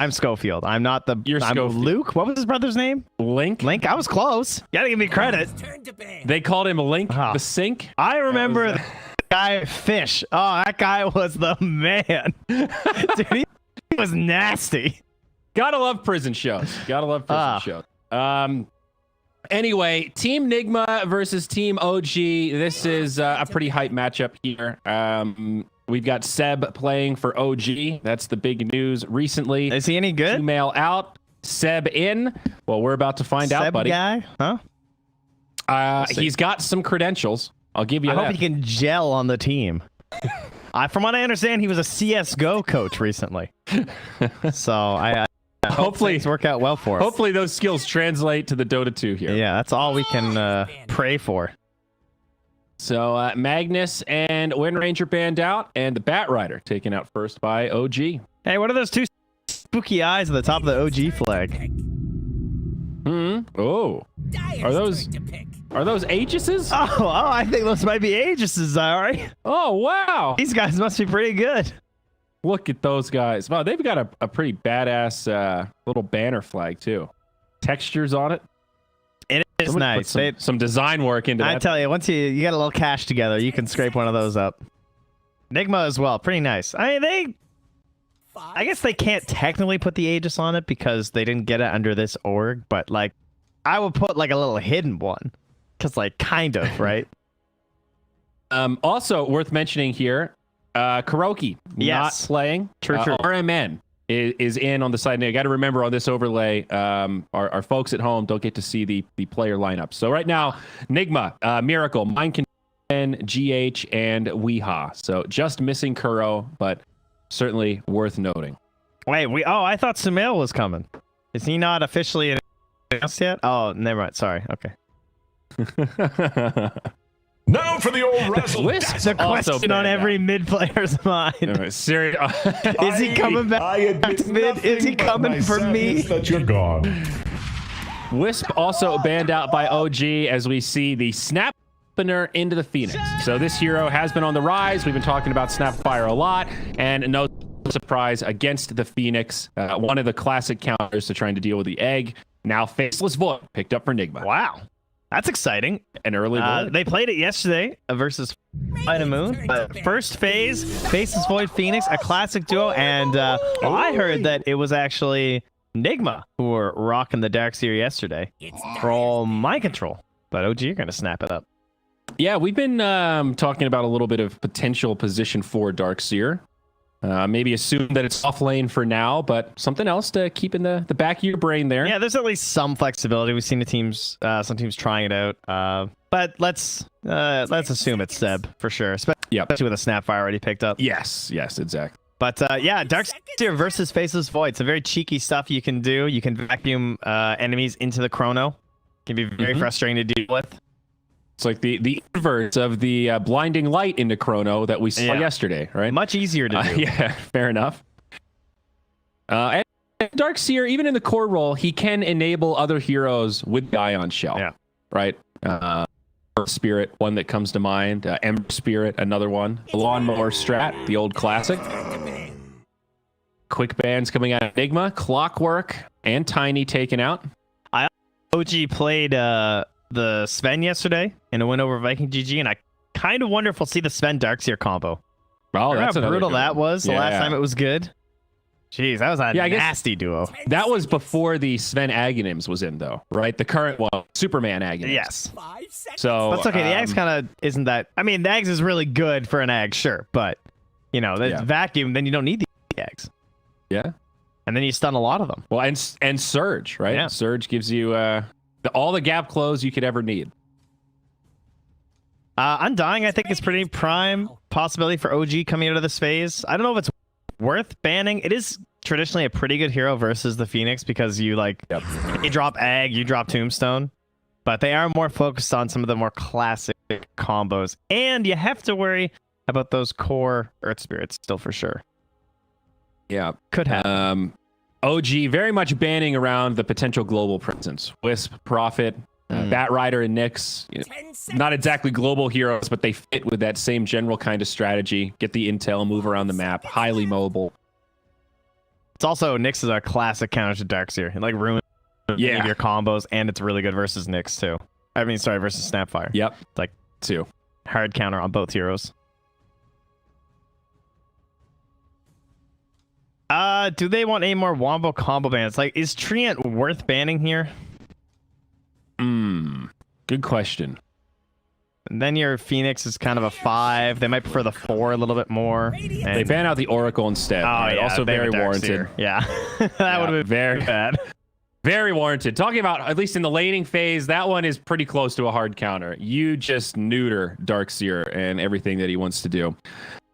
I'm Schofield. I'm not the. You're I'm Schofield. Luke. What was his brother's name? Link. Link. I was close. You gotta give me credit. They called him Link the Sink. I remember the guy Fish. Oh, that guy was the man. Dude, he was nasty. Gotta love prison shows. Gotta love prison shows. Anyway, Team NIGMA versus Team OG. This is a pretty hype matchup here. We've got Seb playing for OG. That's the big news recently. Is he any good? Email out, Seb in. Well, we're about to find out, buddy. Guy? Huh? He's got some credentials. I'll give you that. I hope he can gel on the team. From what I understand, he was a CSGO coach recently. So I hopefully things work out well for us. Hopefully those skills translate to the Dota 2 here. Yeah, that's all we can pray for. So Magnus and Wind Ranger banned out, and the Bat Rider taken out first by OG. Hey, what are those two spooky eyes at the top of the OG flag? Oh, are those Aegises? Oh, I think those might be Aegises, all right. Oh, wow. These guys must be pretty good. Look at those guys. Wow, they've got a pretty badass little banner flag, too. Textures on it. It is nice. Some design work into that. I tell you, once you get a little cash together, you can scrape one of those up. NIGMA as well, pretty nice. I guess they can't technically put the Aegis on it because they didn't get it under this org, but like, I would put like a little hidden one, because like kind of, right? Also worth mentioning here, Kuroki not playing. True. RMN is in on the side. Now you got to remember on this overlay, our folks at home don't get to see the player lineup. So right now, NIGMA, Miracle, Mind Control, GH, and Weehaw. So just missing Kuro, but certainly worth noting. Wait, I thought Sumail was coming. Is he not officially announced yet? Oh, never mind. Sorry. Okay. Now for the old wrestle. The question on every mid player's mind. Is he coming back to mid? Is he coming for me? That you're gone. Wisp also banned out by OG as we see the Snap Opener into the Phoenix. So this hero has been on the rise. We've been talking about Snapfire a lot, and no surprise against the Phoenix. One of the classic counters to trying to deal with the egg. Now Faceless Void picked up for NIGMA. Wow. That's exciting. An early Void. They played it yesterday versus Light and Moon. First phase, Faceless Void Phoenix, a classic duo, and I heard that it was actually NIGMA who were rocking the Darkseer yesterday for Mind Control. But OG, you're going to snap it up. Yeah, we've been talking about a little bit of potential position for Darkseer. Maybe assume that it's off lane for now, but something else to keep in the back of your brain there. Yeah, there's at least some flexibility. We've seen some teams trying it out. But let's assume it's Seb for sure. Especially with a Snapfire already picked up. Yes, exactly. But yeah, Darkseer versus Faceless Void. Some very cheeky stuff you can do. You can vacuum enemies into the chrono. It can be very frustrating to deal with. It's like the inverse of the blinding light into Chrono that we saw yesterday, right? Much easier to do. Yeah, fair enough. And Darkseer, even in the core role, he can enable other heroes with the Ion Shell. Yeah. Right? Spirit, one that comes to mind. Ember Spirit, another one. The Lawnmower Strat, the old classic. Quick bans coming out of NIGMA. Clockwork and Tiny taken out. OG played the Sven yesterday in a win over Viking GG, and I kind of wonder if we'll see the Sven Darkseer combo. Oh, that's how brutal that was the last time it was good. Jeez, that was a nasty duo. That was before the Sven Aghanims was in, though, right? The current one, Superman Aghanims. Yes. So that's okay. The Ags kind of isn't that. I mean, the Ags is really good for an Ag, sure, but you know, that's vacuum. Then you don't need the Ags. Yeah. And then you stun a lot of them. Well, and Surge, right? Yeah. Surge gives you all the gap close you could ever need. Undying, I think, is pretty prime possibility for OG coming out of this phase. I don't know if it's worth banning. It is traditionally a pretty good hero versus the Phoenix because you you drop Ag, you drop Tombstone, but they are more focused on some of the more classic combos, and you have to worry about those core Earth Spirits still for sure. Yeah, could happen. OG very much banning around the potential global presence. Wisp, Prophet, Bat Rider, and Nyx. Not exactly global heroes, but they fit with that same general kind of strategy. Get the intel, move around the map, highly mobile. It's also Nyx is a classic counter to Darkseer. It like ruins any of your combos, and it's really good versus Nyx too. I mean, sorry, versus Snapfire. Yep. It's like Too. hard counter on both heroes. Do they want any more Wombo combo bans? Like, is Treant worth banning here? Good question. And then your Phoenix is kind of a 5. They might prefer the 4 a little bit more. They ban out the Oracle instead. Oh, yeah, also they have very a warranted. Darkseer. Yeah, that would have been very bad. Very warranted. Talking about, at least in the laning phase, that one is pretty close to a hard counter. You just neuter Darkseer and everything that he wants to do.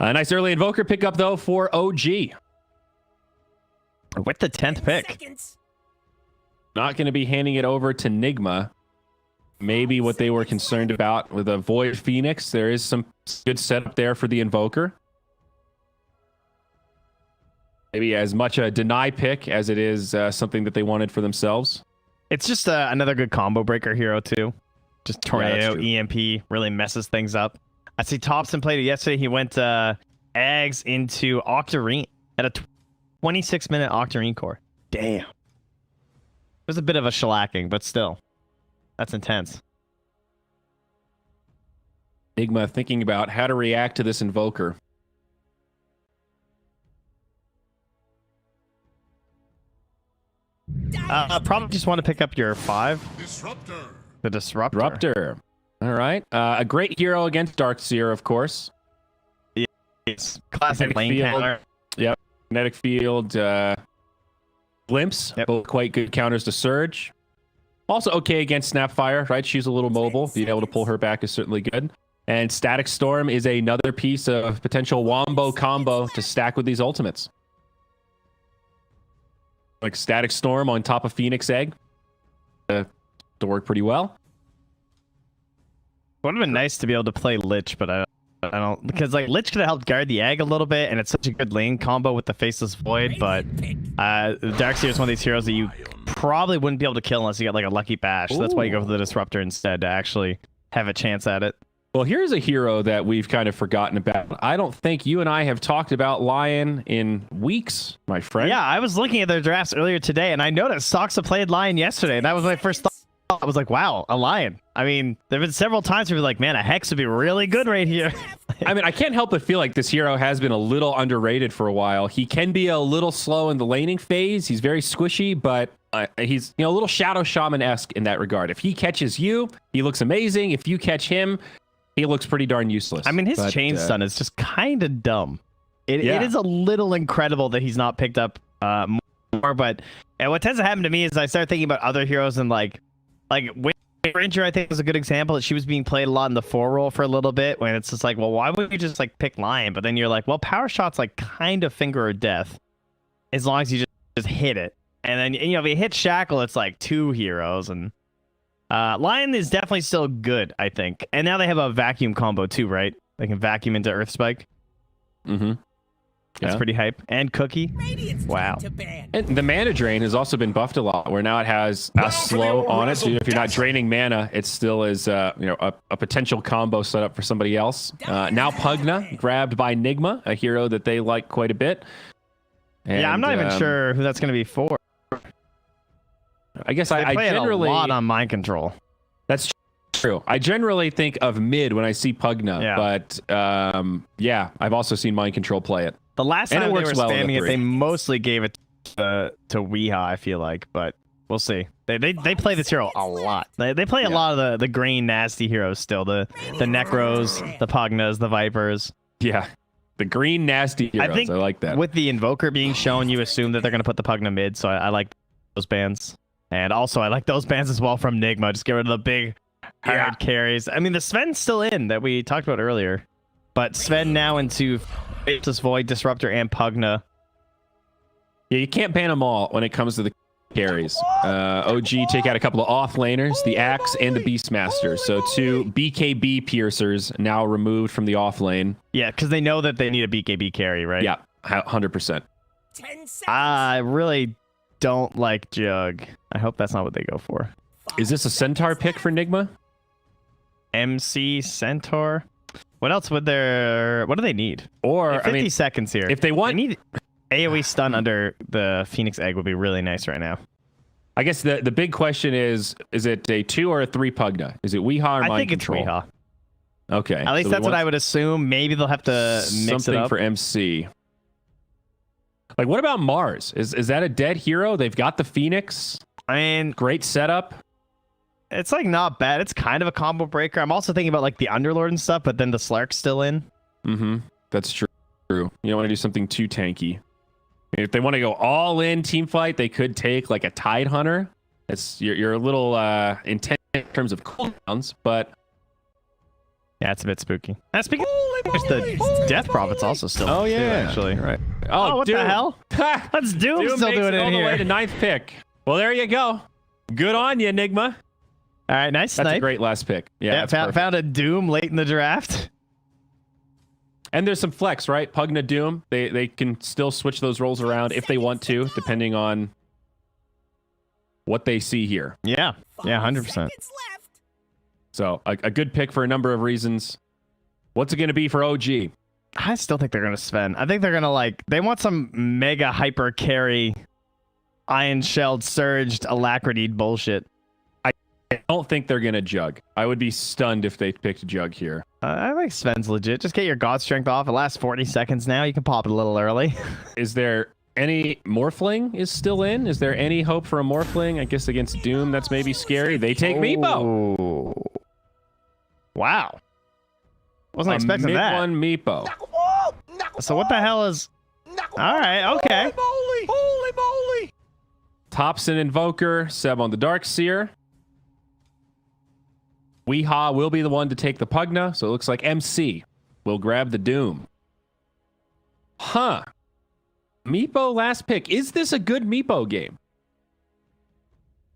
A nice early Invoker pickup, though, for OG. With the 10th pick. Not going to be handing it over to NIGMA. Maybe what they were concerned about with a Void Phoenix. There is some good setup there for the Invoker. Maybe as much a deny pick as it is something that they wanted for themselves. It's just another good combo breaker hero, too. Just Tornado, EMP, really messes things up. I see Thompson played it yesterday. He went Ags into Octarine at a 26-minute Octarine core. Damn. It was a bit of a shellacking, but still. That's intense. NIGMA thinking about how to react to this Invoker. Probably just want to pick up your 5. Disruptor. The Disruptor. Disruptor. All right. A great hero against Darkseer, of course. It's classic Kinetic lane field. counter. Yep. Kinetic field. Glimpse. Yep. Both quite good counters to Surge. Also okay against Snapfire, right? She's a little mobile. Being able to pull her back is certainly good. And Static Storm is another piece of potential Wombo combo to stack with these ultimates. Like Static Storm on top of Phoenix Egg. To work pretty well. Would have been nice to be able to play Lich, but I don't, because like Lich could have helped guard the egg a little bit, and it's such a good lane combo with the Faceless Void. But Darkseer is one of these heroes that you probably wouldn't be able to kill unless you got like a lucky bash. So that's why you go for the Disruptor instead to actually have a chance at it. Well, here's a hero that we've kind of forgotten about. I don't think you and I have talked about Lion in weeks, my friend. Yeah, I was looking at their drafts earlier today, and I noticed Soxa played Lion yesterday, and that was my first thought. I was like, wow, a Lion. I mean, there have been several times where you're like, man, a Hex would be really good right here. I mean, I can't help but feel like this hero has been a little underrated for a while. He can be a little slow in the laning phase. He's very squishy, but he's a little Shadow Shaman-esque in that regard. If he catches you, he looks amazing. If you catch him, he looks pretty darn useless. I mean, his chain stun is just kind of dumb. It is a little incredible that he's not picked up more, but what tends to happen to me is I start thinking about other heroes and like Ranger, I think, was a good example that she was being played a lot in the 4 role for a little bit, when it's just like, well, why would you just like pick Lion? But then you're like, well, Power Shot's like kind of finger or death as long as you just hit it. And then, if you hit Shackle, it's like 2 heroes, and Lion is definitely still good, I think. And now they have a vacuum combo too, right? They can vacuum into Earth Spike. Mm-hmm. That's pretty hype. And Cookie. Wow. And the mana drain has also been buffed a lot, where now it has a slow on it. So if you're not draining mana, it still is a potential combo setup for somebody else. Now Pugna grabbed by NIGMA, a hero that they like quite a bit. And, yeah, I'm not even sure who that's going to be for. I guess I I generally a lot on mind control. That's true. I generally think of mid when I see Pugna, but I've also seen mind control play it. The last time they were well spamming it, they mostly gave it to Weeha, I feel like, but we'll see. They play this hero a lot. They play a lot of the green nasty heroes still. The Necros, the Pugnas, the Vipers. Yeah. The green nasty heroes. I like that. With the Invoker being shown, you assume that they're going to put the Pugna mid, so I like those bans. And also, I like those bans as well from NIGMA. Just get rid of the big hard carries. I mean, the Sven's still in that we talked about earlier, but Sven now into Faceless Void, Disruptor, and Pugna. Yeah, you can't ban them all when it comes to the carries. OG take out a couple of offlaners, the Axe and the Beastmaster. So 2 BKB piercers now removed from the offlane. Yeah, because they know that they need a BKB carry, right? Yeah, 100%. I really don't like Jug. I hope that's not what they go for. Is this a Centaur pick for NIGMA? MC Centaur? What else would what do they need? Or 50 seconds here. If they want AoE stun under the Phoenix Egg would be really nice right now. I guess the big question is it a 2 or a 3 Pugna? Is it Weehaw or Mind I think Control? it's Weehaw. Okay. At least so that's what I would assume. Maybe they'll have to mix something it up. for MC. Like, what about Mars? Is that a dead hero? They've got the Phoenix. I mean, Great setup. it's like not bad. It's kind of a combo breaker. I'm also thinking about like the Underlord and stuff, but then the Slark's still in. Mm-hmm. That's true. You don't want to do something too tanky. If they want to go all in team fight, they could take like a Tide Hunter. You're a little intense in terms of cooldowns, but Yeah, it's a bit spooky. Speaking of which, the Death Prophet's also still. Oh, too, yeah. actually. Right. Oh, what Doom. the hell? That's Doom still makes doing it it all in the way here. to 9th pick. Well, there you go. Good on you, Enigma. All right, nice That's snipe. a great last pick. Yeah, found a Doom late in the draft. and there's some flex, right? Pugna Doom. They can still switch those roles around if they want to, depending on what they see here. Yeah, 100%. So a good pick for a number of reasons. What's it going to be for OG? I still think they're gonna spend. I think they're gonna they want some mega hyper carry, iron shelled surged alacrity bullshit. I don't think they're going to jug. I would be stunned if they picked jug here. I think Sven's legit. Just get your God Strength off. It lasts 40 seconds now. You can pop it a little early. Is there any Morphling is still in? Is there any hope for a Morphling? I guess against Doom, that's maybe scary. They take Meepo. Oh. Wow. Wasn't expecting mid that. one Meepo. So what the hell is... All right, okay. Holy moly! Thompson Invoker, Seb on the Darkseer. Weehaw will be the one to take the Pugna, so it looks like MC will grab the Doom. Huh. Meepo last pick. Is this a good Meepo game?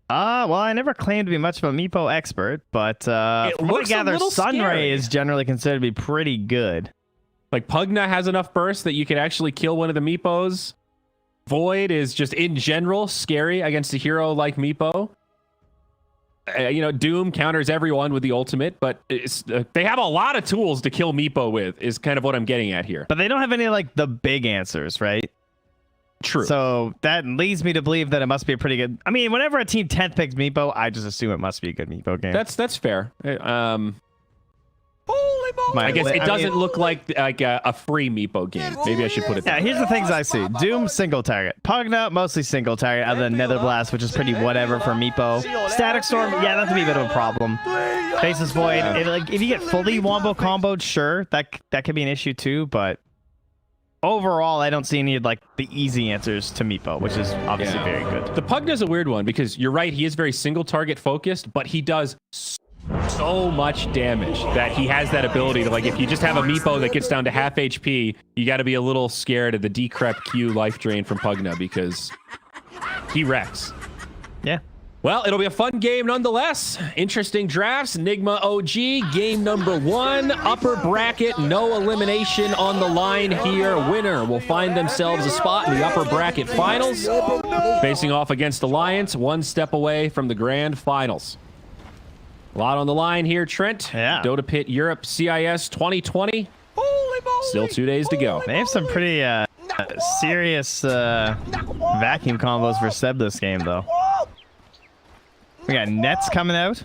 Well, I never claimed to be much of a Meepo expert, but from what I looks a gather, little Sunray scary. is generally considered to be pretty good. Like, Pugna has enough burst that you could actually kill one of the Meepos. Void is just, in general, scary against a hero like Meepo. Doom counters everyone with the ultimate, but they have a lot of tools to kill Meepo with, is kind of what I'm getting at here. But they don't have any, the big answers, right? True. So that leads me to believe that it must be a pretty good... I mean, whenever a team 10th picks Meepo, I just assume it must be a good Meepo game. That's fair. Holy moly! I guess it doesn't look like a free Meepo game. Maybe I should put it Yeah, that here's the things I see. Doom, single target. Pugna, mostly single target, other than Nether Blast, which is pretty whatever for Meepo. Static Storm, yeah, that could be a bit of a problem. Faceless Void, if you get fully wombo comboed, sure, that could be an issue too, but overall, I don't see any of the easy answers to Meepo, which is obviously very good. The Pugna's a weird one because you're right, he is very single target focused, but he does so much damage that he has that ability to, if you just have a Meepo that gets down to half HP, you got to be a little scared of the decrep Q life drain from Pugna because he wrecks. Yeah. Well, it'll be a fun game nonetheless. Interesting drafts. NIGMA OG, game number 1. Upper bracket, no elimination on the line here. Winner will find themselves a spot in the upper bracket finals, facing off against Alliance, one step away from the grand finals. A lot on the line here, Trent. Yeah. Dota Pit Europe CIS 2020. Still 2 days to go. They have some pretty serious vacuum combos for Seb this game, though. We got Nets coming out.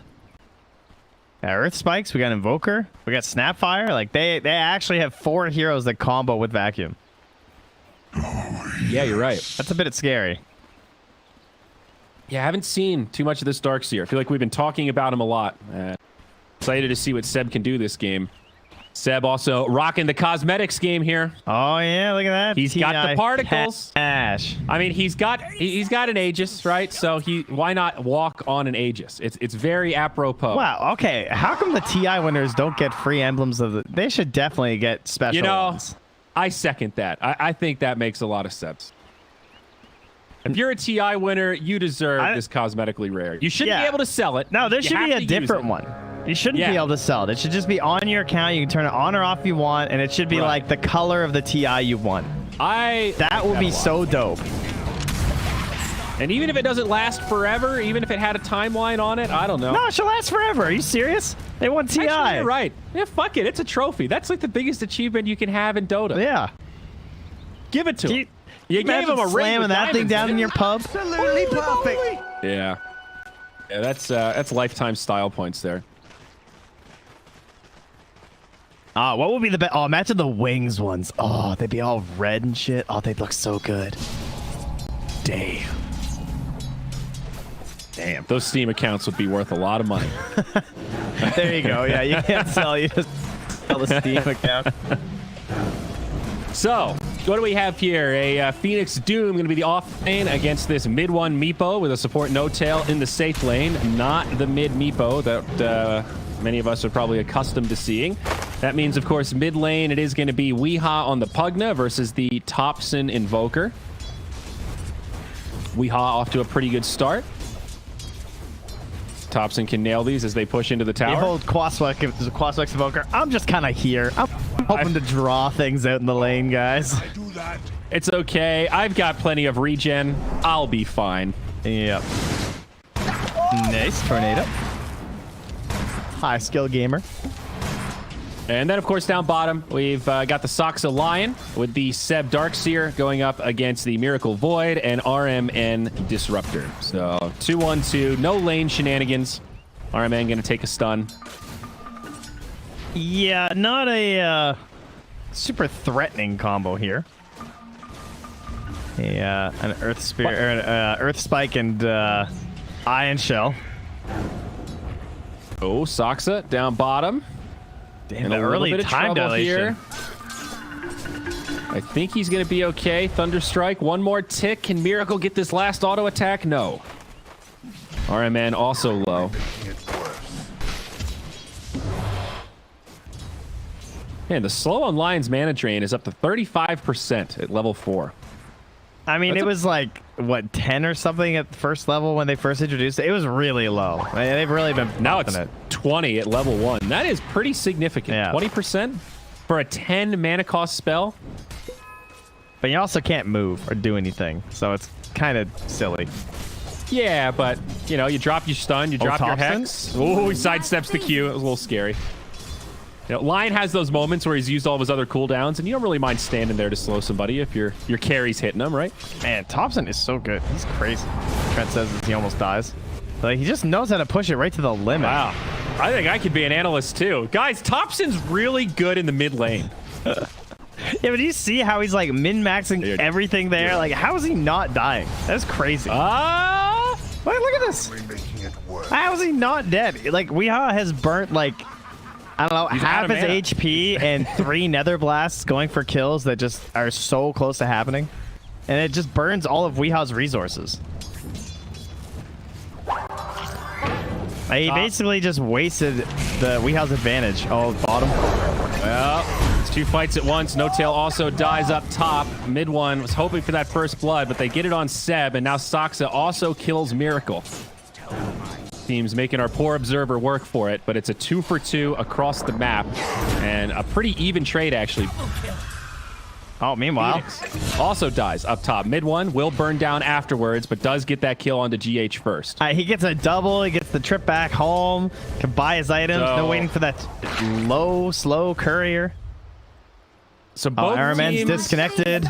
Got Earth Spikes. We got Invoker. We got Snapfire. They actually have 4 heroes that combo with vacuum. Yeah, you're right. That's a bit scary. Yeah, I haven't seen too much of this Darkseer. I feel like we've been talking about him a lot. Excited to see what Seb can do this game. Seb also rocking the cosmetics game here. Oh yeah, look at that. He's got the particles. Ash. I mean, he's got an Aegis, right? So why not walk on an Aegis? It's very apropos. Wow. Okay. How come the TI winners don't get free emblems of the? They should definitely get special ones. I second that. I think that makes a lot of sense. If you're a TI winner, you deserve this cosmetically rare. You shouldn't be able to sell it. No, there You should be have a to different use it. one. You shouldn't be able to sell it. It should just be on your account. You can turn it on or off if you want, and it should be like the color of the TI you want. That would be so dope. And even if it doesn't last forever, even if it had a timeline on it, I don't know. No, it should last forever. Are you serious? They want TI. Actually, you're right. Yeah, fuck it. It's a trophy. That's the biggest achievement you can have in Dota. Yeah. Give it to him. You gave Imagine him a ring slamming with that thing diamonds down it. in your pub. Absolutely perfect. Yeah. Yeah, that's lifetime style points there. What would be the best? Oh, imagine the wings ones. Oh, they'd be all red and shit. Oh, they'd look so good. Damn. Damn. Those Steam accounts would be worth a lot of money. There you go. Yeah, you can't sell. You just sell the Steam account. So, what do we have here? A Phoenix Doom going to be the off lane against this mid one Meepo with a support No Tail in the safe lane. Not the mid Meepo that many of us are probably accustomed to seeing. That means, of course, mid lane, it is going to be Weeha on the Pugna versus the Thompson Invoker. Weeha off to a pretty good start. Thompson can nail these as they push into the tower. You hold Quaswex Evoker. I'm just kind of here. I'm hoping to draw things out in the lane, guys. I do that. It's okay. I've got plenty of regen. I'll be fine. Yep. Nice. Tornado. High skill gamer. And then, of course, down bottom, we've got the Soxa Lion with the Seb Darkseer going up against the Miracle Void and RMN Disruptor. So 2-1-2, no lane shenanigans. RMN going to take a stun. Yeah, not a super threatening combo here. An Earth Spear, Earth Spike, and Iron Shell. Oh, Soxa down bottom. Damn, In the a little early bit of time trouble dilation. here. I think he's going to be okay. Thunderstrike, one more tick. Can Miracle get this last auto attack? No. RMN also low. Man, the slow on Lion's mana drain is up to 35% at level 4. I mean, That's it was like, what, 10 or something at first level when they first introduced it? It was really low. They've really been Now it's bumping 20 at level 1. That is pretty significant. Yeah. 20% for a 10 mana cost spell. But you also can't move or do anything, so it's kind of silly. Yeah, but, you know, you drop your stun, you drop your Thompson? hex. Oh, he sidesteps the Q. It was a little scary. You know, Lion has those moments where he's used all of his other cooldowns, and you don't really mind standing there to slow somebody if your carry's hitting them, right? Man, Thompson is so good. He's crazy. Trent says that he almost dies. Like, he just knows how to push it right to the limit. Wow. I think I could be an analyst, too. Guys, Thompson's really good in the mid lane. Yeah, but do you see how he's like min-maxing everything there? Like, how is he not dying? That's crazy. Look at this. Making it work. How is he not dead? Like, Weeha has burnt, like, I don't know, He's half out of his mana. HP and 3 Nether Blasts going for kills that just are so close to happening. And it just burns all of Weeha's resources. Like, he basically just wasted the Weeha's advantage. Oh, bottom. Well, it's 2 fights at once. No Tail also dies up top. Mid one was hoping for that first blood, but they get it on Seb, and now Soxa also kills Miracle. Team's making our poor observer work for it, but it's a 2 for 2 across the map, and a pretty even trade, actually. Oh, meanwhile. Phoenix also dies up top. Mid one will burn down afterwards, but does get that kill onto GH first. He gets a double. He gets the trip back home. Can buy his items. No waiting for that low, slow courier. So both Ironman's teams disconnected.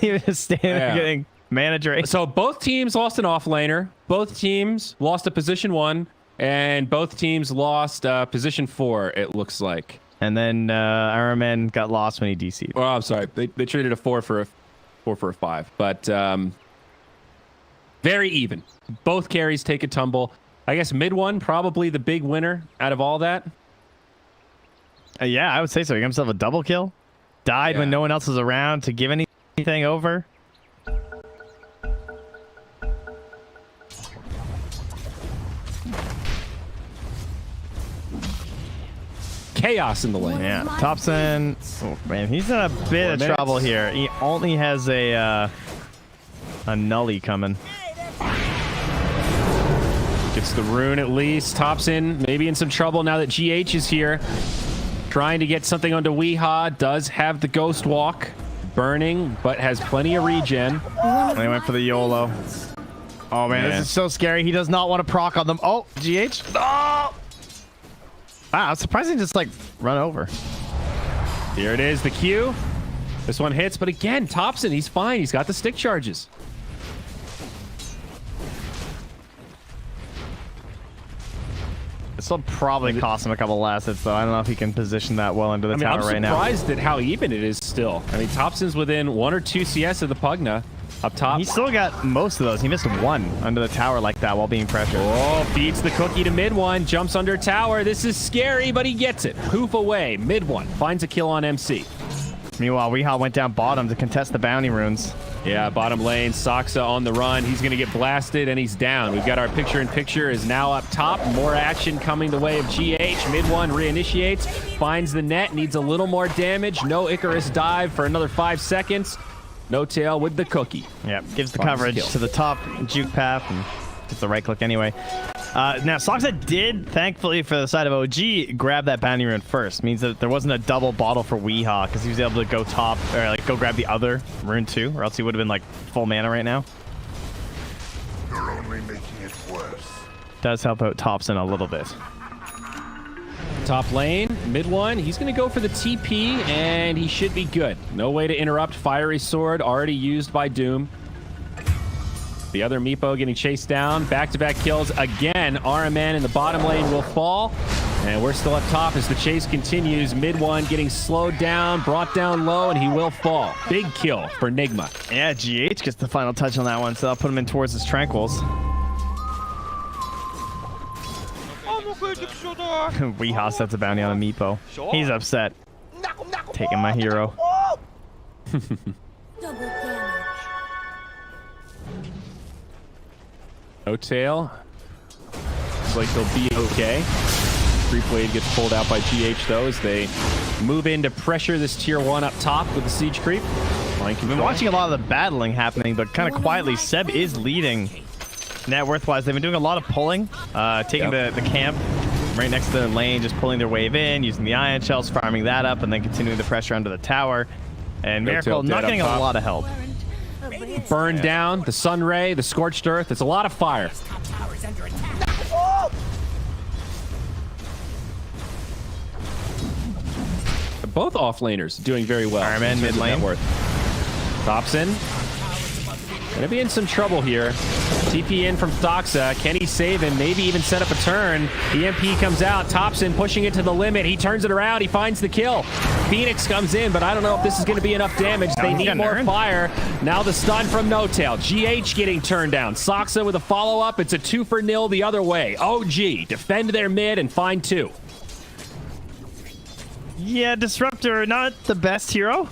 He was standing there getting mana drain. So both teams lost an offlaner. Both teams lost a position 1, and both teams lost position 4. It looks like. And then Ironman got lost when he DC'd. Oh, I'm sorry. They traded a 4 for a 5, but very even. Both carries take a tumble. I guess mid one probably the big winner out of all that. Yeah, I would say so. He got himself a double kill. Died when no one else was around to give anything over. Chaos in the lane. Yeah, Thompson. Oh, man, he's in a bit of trouble here. He only has a nully coming. Gets the rune at least. Thompson maybe in some trouble now that GH is here. Trying to get something onto Weeha. Does have the Ghost Walk. Burning, but has plenty of regen. And he went for the YOLO. Oh, man, this is so scary. He does not want to proc on them. Oh, GH. Oh! Wow, it's surprising just like run over. Here it is, the Q. This one hits, but again, Thompson, he's fine. He's got the stick charges. This will probably cost him a couple last hits, though. I don't know if he can position that well into the tower right now. I'm surprised at how even it is still. I mean, Thompson's within 1 or 2 CS of the Pugna up top. He still got most of those. He missed one under the tower like that while being pressured. Oh, feeds the cookie to mid one, jumps under tower. This is scary, but he gets it. Poof away, mid one, finds a kill on MC. Meanwhile, Weehaw went down bottom to contest the bounty runes. Yeah, bottom lane, Saksa on the run. He's going to get blasted, and he's down. We've got our picture-in-picture is now up top. More action coming the way of GH. Mid one reinitiates, finds the net, needs a little more damage. No Icarus dive for another 5 seconds. No tail with the cookie. Yep, gives the coverage to the top juke path and gets the right click anyway. Now, Saksa did, thankfully for the side of OG, grab that bounty rune first. Means that there wasn't a double bottle for Weehaw because he was able to go top, or like go grab the other rune too, or else he would have been like full mana right now. You're only making it worse. Does help out Thompson a little bit. Top lane, mid one. He's going to go for the TP, and he should be good. No way to interrupt. Fiery Sword already used by Doom. The other Meepo getting chased down. Back-to-back kills again. RMN in the bottom lane will fall. And we're still up top as the chase continues. Mid one getting slowed down, brought down low, and he will fall. Big kill for NIGMA. Yeah, GH gets the final touch on that one, so I'll put him in towards his Tranquils. Weehaw sets a bounty on a Meepo. He's upset. Taking my hero. No tail. Looks like they'll be okay. Creep Wave gets pulled out by GH though as they move in to pressure this tier 1 up top with the siege creep. I've been watching a lot of the battling happening, but kind of quietly, Seb is leading net worth-wise. They've been doing a lot of pulling, taking the camp right next to their lane, just pulling their wave in, using the ion shells, farming that up, and then continuing the pressure under the tower. And Miracle not getting a lot of help. Burned down, the sun ray, the scorched earth. It's a lot of fire. Both offlaners doing very well. RMN mid lane. Thompson gonna be in some trouble here. TP in from Thoxa. Can he save him? Maybe even set up a turn. EMP comes out. Thompson pushing it to the limit. He turns it around. He finds the kill. Phoenix comes in, but I don't know if this is going to be enough damage. They need more fire. Now the stun from No Tail. GH getting turned down. Saksa with a follow-up. It's a 2-for-0 the other way. OG defend their mid and find 2. Yeah, Disruptor, not the best hero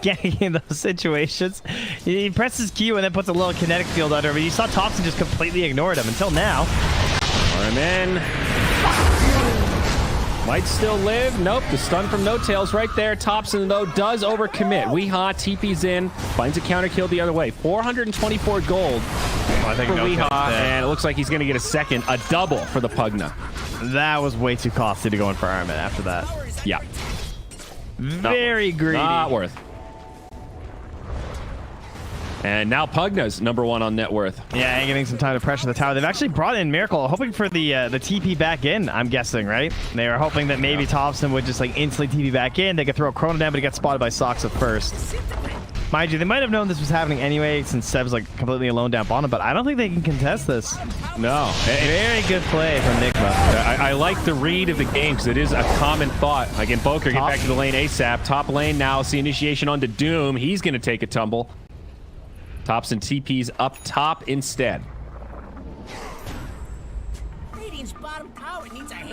getting in those situations. He presses Q and then puts a little kinetic field under him, but you saw Thompson just completely ignored him until now. RMN might still live. Nope, the stun from No Tail's right there. Thompson, though, does overcommit. Weehaw TP's in, finds a counter kill the other way. 424 gold I think for Weehaw, and it looks like he's going to get a second, a double for the Pugna. That was way too costly to go in for RMN after that. Yeah. Very greedy. Not worth. And now Pugna's #1 on net worth. Yeah, and getting some time to pressure the tower. They've actually brought in Miracle, hoping for the TP back in, I'm guessing, right? They were hoping that maybe Thompson would just like instantly TP back in. They could throw a Chrono down, but he got spotted by Saksa first. Mind you, they might have known this was happening anyway since Seb's like completely alone down bottom, but I don't think they can contest this. No. Very good play from NIGMA. I like the read of the game because it is a common thought. Again, Boker, get back to the lane ASAP. Top lane now, see initiation onto Doom. He's going to take a tumble. Thompson TP's up top instead.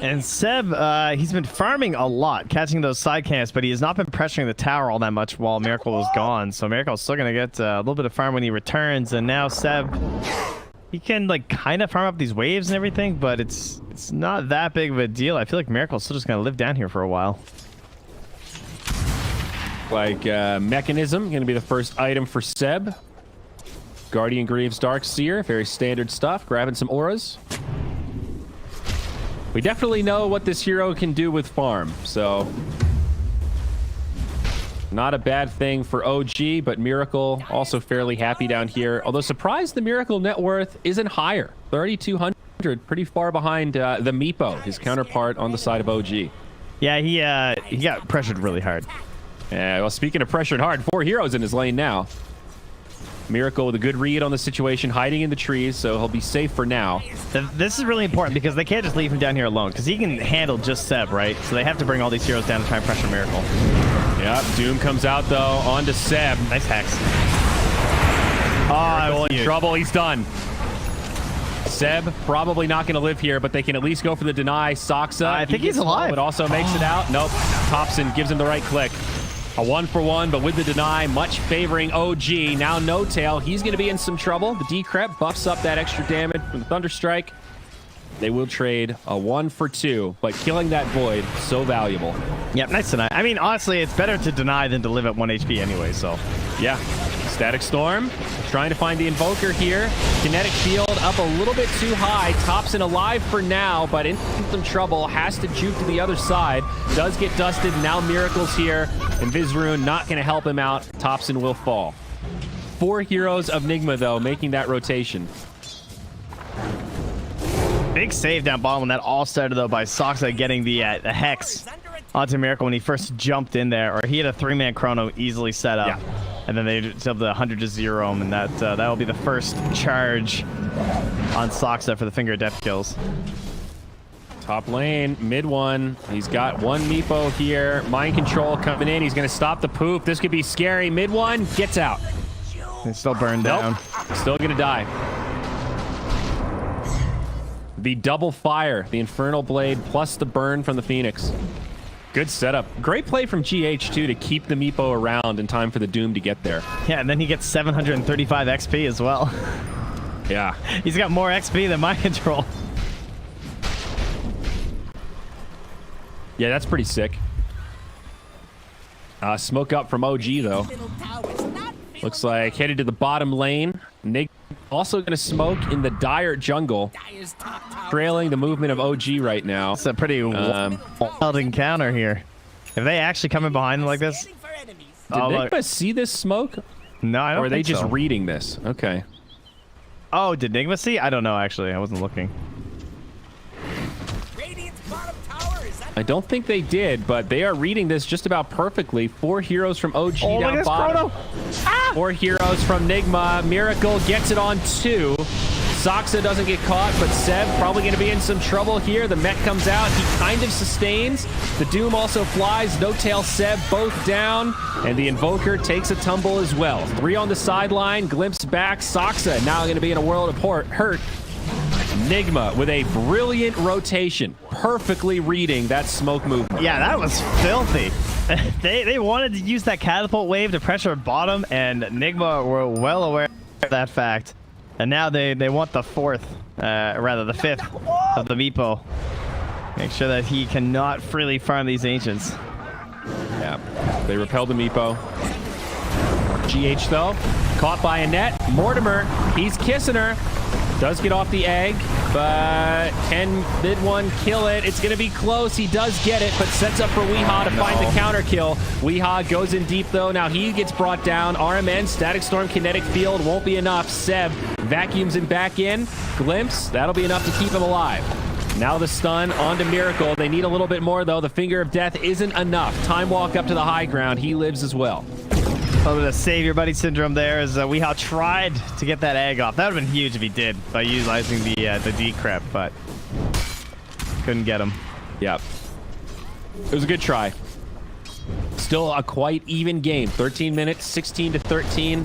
And Seb, he's been farming a lot, catching those side camps, but he has not been pressuring the tower all that much while Miracle was gone. So Miracle's still going to get a little bit of farm when he returns. And now Seb, he can like kind of farm up these waves and everything, but it's not that big of a deal. I feel like Miracle's still just going to live down here for a while. Like Mechanism, going to be the first item for Seb. Guardian Greaves Darkseer, very standard stuff. Grabbing some auras. We definitely know what this hero can do with farm, so not a bad thing for OG, but Miracle also fairly happy down here. Although surprised the Miracle net worth isn't higher. 3,200, pretty far behind the Meepo, his counterpart on the side of OG. Yeah, he got pressured really hard. Yeah, well, speaking of pressuring hard, 4 heroes in his lane now. Miracle with a good read on the situation, hiding in the trees, so he'll be safe for now. This is really important because they can't just leave him down here alone because he can handle just Seb, right? So they have to bring all these heroes down to try and pressure Miracle. Yep, Doom comes out though, onto Seb. Nice hex. Oh, in trouble, he's done. Seb probably not going to live here, but they can at least go for the deny. Soxa, I think he's alive. But also makes it out. Nope, Thompson gives him the right click. A 1-for-1, but with the deny, much favoring OG. Now No Tail, he's going to be in some trouble. The Decrep buffs up that extra damage from the Thunderstrike. They will trade a 1-for-2, but killing that Void, so valuable. Yep, nice deny. I mean, honestly, it's better to deny than to live at 1 HP anyway, so. Yeah. Static Storm, trying to find the Invoker here. Kinetic Field up a little bit too high. Thompson alive for now, but in some trouble. Has to juke to the other side. Does get dusted. Now Miracle's here. And Vizrune not going to help him out. Thompson will fall. 4 heroes of NIGMA, though, making that rotation. Big save down bottom, and that all started, though, by Soxa getting the Hex onto Miracle when he first jumped in there. Or he had a 3-man chrono easily set up. Yeah. And then they just have the 100-0 him, and that will be the first charge on Soxa for the Finger of Death kills. Top lane, mid one. He's got 1 Meepo here. Mind control coming in. He's going to stop the poop. This could be scary. Mid one gets out. He's still burned down. Still going to die. The double fire, the Infernal Blade, plus the burn from the Phoenix. Good setup. Great play from GH, too, to keep the Meepo around in time for the Doom to get there. Yeah, and then he gets 735 XP as well. Yeah. He's got more XP than Mind Control. Yeah, that's pretty sick. Smoke up from OG, though. Looks like headed to the bottom lane. Nig also going to smoke in the Dire jungle, trailing the movement of OG right now. It's a pretty wild encounter here. If they actually come in behind him like this... Did NIGMA see this smoke? No, I don't think so. Or are they just reading this? Okay. Oh, did NIGMA see? I don't know, actually. I wasn't looking. I don't think they did, but they are reading this just about perfectly. 4 heroes from OG down bottom. 4 heroes from NIGMA. Miracle gets it on 2. Soxa doesn't get caught, but Seb probably going to be in some trouble here. The mech comes out. He kind of sustains. The Doom also flies. No Tail, Seb both down. And the Invoker takes a tumble as well. 3 on the sideline. Glimpse back. Soxa now going to be in a world of hurt. NIGMA with a brilliant rotation, perfectly reading that smoke movement. Yeah, that was filthy. They wanted to use that catapult wave to pressure bottom, and NIGMA were well aware of that fact. And now they want the 4th, rather the 5th of the Meepo. Make sure that he cannot freely farm these Ancients. Yeah, they repel the Meepo. GH though, caught by a net. Mortimer, he's kissing her. Does get off the egg, but can mid one kill it? It's going to be close. He does get it, but sets up for Weehaw to find the counter kill. Weehaw goes in deep, though. Now he gets brought down. RMN, Static Storm, Kinetic Field won't be enough. Seb vacuums him back in. Glimpse, that'll be enough to keep him alive. Now the stun onto Miracle. They need a little bit more, though. The Finger of Death isn't enough. Time walk up to the high ground. He lives as well. A little bit of save your buddy syndrome there as Weehaw tried to get that egg off. That would have been huge if he did by utilizing the decrep, but couldn't get him. Yep. It was a good try. Still a quite even game. 13 minutes, 16-13.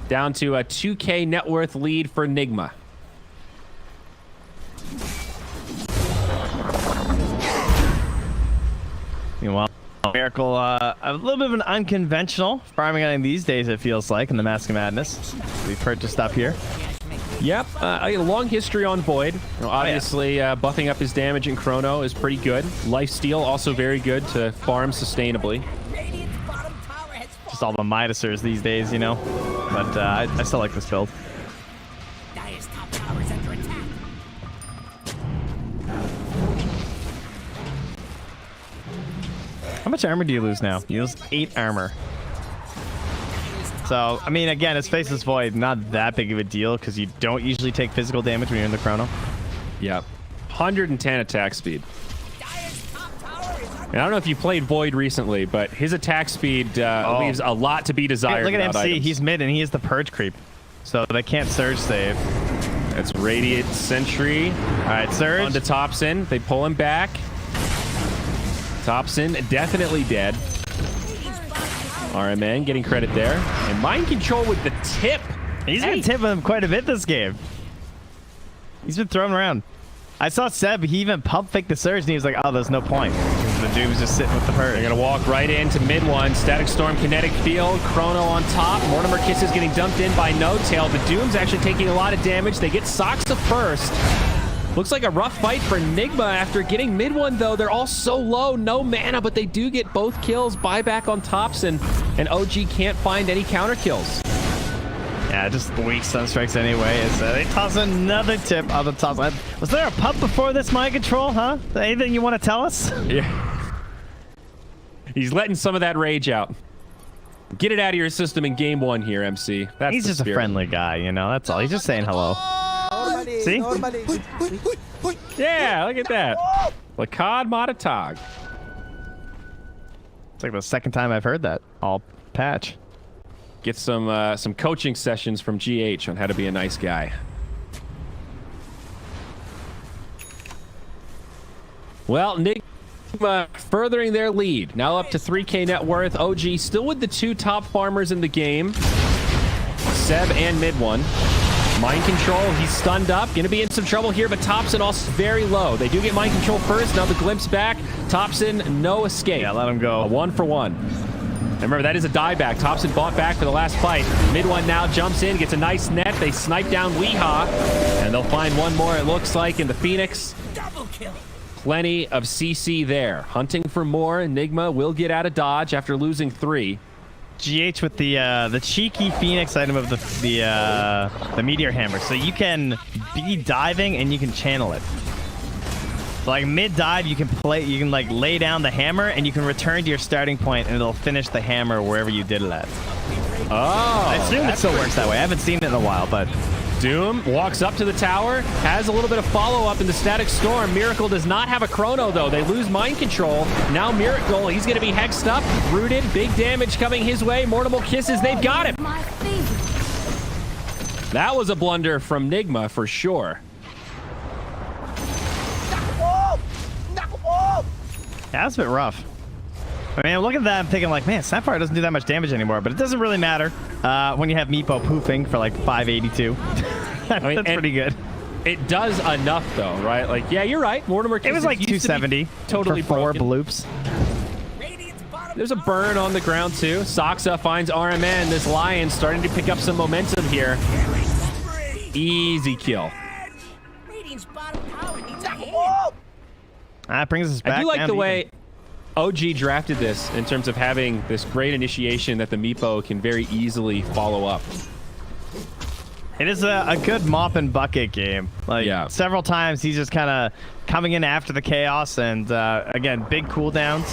Down to a 2K net worth lead for NIGMA. Meanwhile, Miracle, a little bit of an unconventional farming item these days, it feels like, in the Mask of Madness. We purchased up here. Yep, a long history on Void. Obviously, buffing up his damage in Chrono is pretty good. Lifesteal also very good to farm sustainably. Just all the Midasers these days, you know. But I still like this build. How much armor do you lose now? You lose 8 armor. So, I mean, again, his face is void. Not that big of a deal because you don't usually take physical damage when you're in the Chrono. Yep. 110 attack speed. And I don't know if you played Void recently, but his attack speed leaves a lot to be desired. Look at without MC. items. He's mid, and he is the Purge creep. So they can't Surge save. That's Radiant Sentry. All right, Surge. On to Thompson. They pull him back. Thompson definitely dead. RMN getting credit there. And Mind Control with the tip. He's been tipping him quite a bit this game. He's been throwing around. I saw Seb, he even pump faked the Surge, and he was like, oh, there's no point. The Doom's just sitting with the Purge. They're going to walk right into mid one. Static Storm, Kinetic Field, Chrono on top. Mortimer Kisses getting dumped in by No Tail. The Doom's actually taking a lot of damage. They get Soxa first. Looks like a rough fight for NIGMA after getting mid one, though. They're all so low, no mana, but they do get both kills. Buyback on Thompson, and OG can't find any counter kills. Yeah, just weak stun strikes anyway. They toss another tip on the top side. Was there a pump before this Mind Control, huh? Anything you want to tell us? Yeah. He's letting some of that rage out. Get it out of your system in game one here, MC. That's He's just a friendly guy, you know? That's all. He's just saying hello. See? Yeah, look at that. Lakad Matatag. It's like the second time I've heard that all patch. Get some coaching sessions from GH on how to be a nice guy. Well, NIGMA furthering their lead. Now up to 3K net worth. OG still with the two top farmers in the game. Seb and mid one. Mind Control, he's stunned up. Gonna be in some trouble here, but Thompson also very low. They do get Mind Control first. Now the glimpse back. Thompson, no escape. Yeah, let him go. A 1-for-1. And remember, that is a dieback. Thompson bought back for the last fight. Mid one now jumps in, gets a nice net. They snipe down Weehaw, and they'll find one more, it looks like, in the Phoenix. Double kill. Plenty of CC there. Hunting for more. NIGMA will get out of dodge after losing 3. GH with the cheeky Phoenix item of the Meteor Hammer. So you can be diving and you can channel it. So like mid dive, you can like lay down the hammer and you can return to your starting point and it'll finish the hammer wherever you did it at. Oh, I assume it still works that way. I haven't seen it in a while, but Doom walks up to the tower, has a little bit of follow-up in the Static Storm. Miracle does not have a Chrono, though. They lose Mind Control. Now Miracle, he's going to be hexed up, rooted, big damage coming his way. Mortimer Kisses, they've got him. That was a blunder from NIGMA for sure. yeah, that's a bit rough. I mean, look at that. I'm thinking like, man, Sapphire doesn't do that much damage anymore, but it doesn't really matter when you have Meepo poofing for like 582. That's pretty good. It does enough though, right? Like, yeah, you're right. Mortimer Kisses It was like used to be 270 totally for 4 broken. bloops. There's a burn on the ground too. Soxa finds RMN. This Lion starting to pick up some momentum here. Easy kill. That brings us back. I do like down the to way even. OG drafted this in terms of having this great initiation that the Meepo can very easily follow up. It is a good mop and bucket game. Like several times he's just kind of coming in after the chaos, and again, big cooldowns.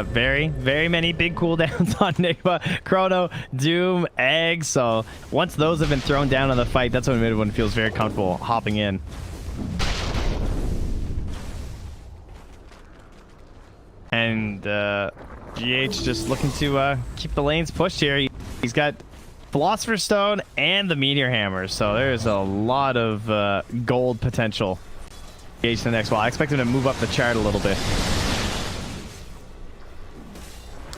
Very many big cooldowns on NIGMA, Chrono, Doom, Egg. So once those have been thrown down in the fight, that's when mid-one feels very comfortable hopping in. And GH just looking to keep the lanes pushed here. He's got Philosopher's Stone and the Meteor Hammer, so there's a lot of gold potential. GH the next while. I expect him to move up the chart a little bit.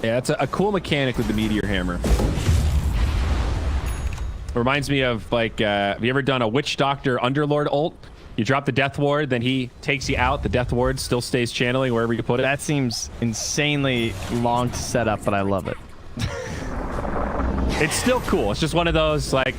Yeah, that's a cool mechanic with the Meteor Hammer. Reminds me of like, have you ever done a Witch Doctor Underlord ult? You drop the Death Ward, then he takes you out. The Death Ward still stays channeling wherever you put it. That seems insanely long to set up, but I love it. It's still cool. It's just one of those, like,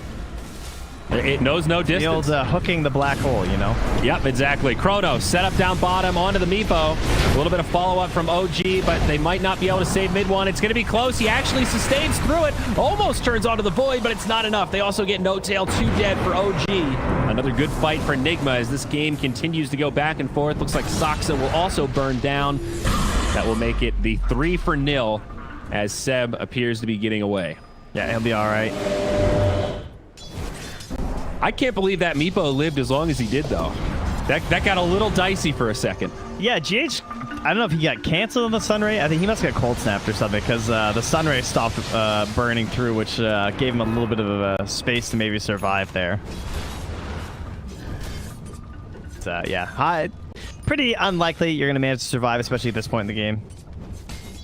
it knows no distance. The old hooking the black hole, you know? Yep, exactly. Chrono set up down bottom onto the Meepo. A little bit of follow-up from OG, but they might not be able to save mid one. It's going to be close. He actually sustains through it. Almost turns onto the Void, but it's not enough. They also get No Tail, 2 dead for OG. Another good fight for NIGMA as this game continues to go back and forth. Looks like Soxa will also burn down. That will make it the 3-0 as Seb appears to be getting away. Yeah, he'll be all right. I can't believe that Meepo lived as long as he did, though. That got a little dicey for a second. Yeah, GH, I don't know if he got canceled on the Sunray. I think he must have got cold snapped or something because the Sunray stopped burning through, which gave him a little bit of a space to maybe survive there. So, yeah, pretty unlikely you're going to manage to survive, especially at this point in the game.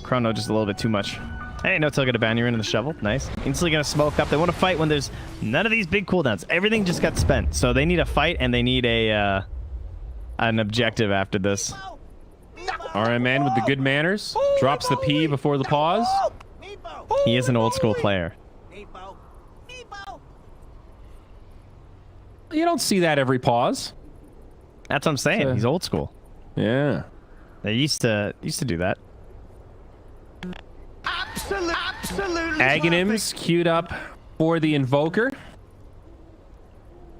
Chrono just a little bit too much. Hey, no tail, get a banner in the shovel. Nice. Instantly going to smoke up. They want to fight when there's none of these big cooldowns. Everything just got spent. So they need a fight and they need an objective after this. RMN with the good manners. Drops the P before the pause. He is an old school player. You don't see that every pause. That's what I'm saying. He's old school. Yeah. They used to do that. Absolutely. Aghanims queued up for the Invoker.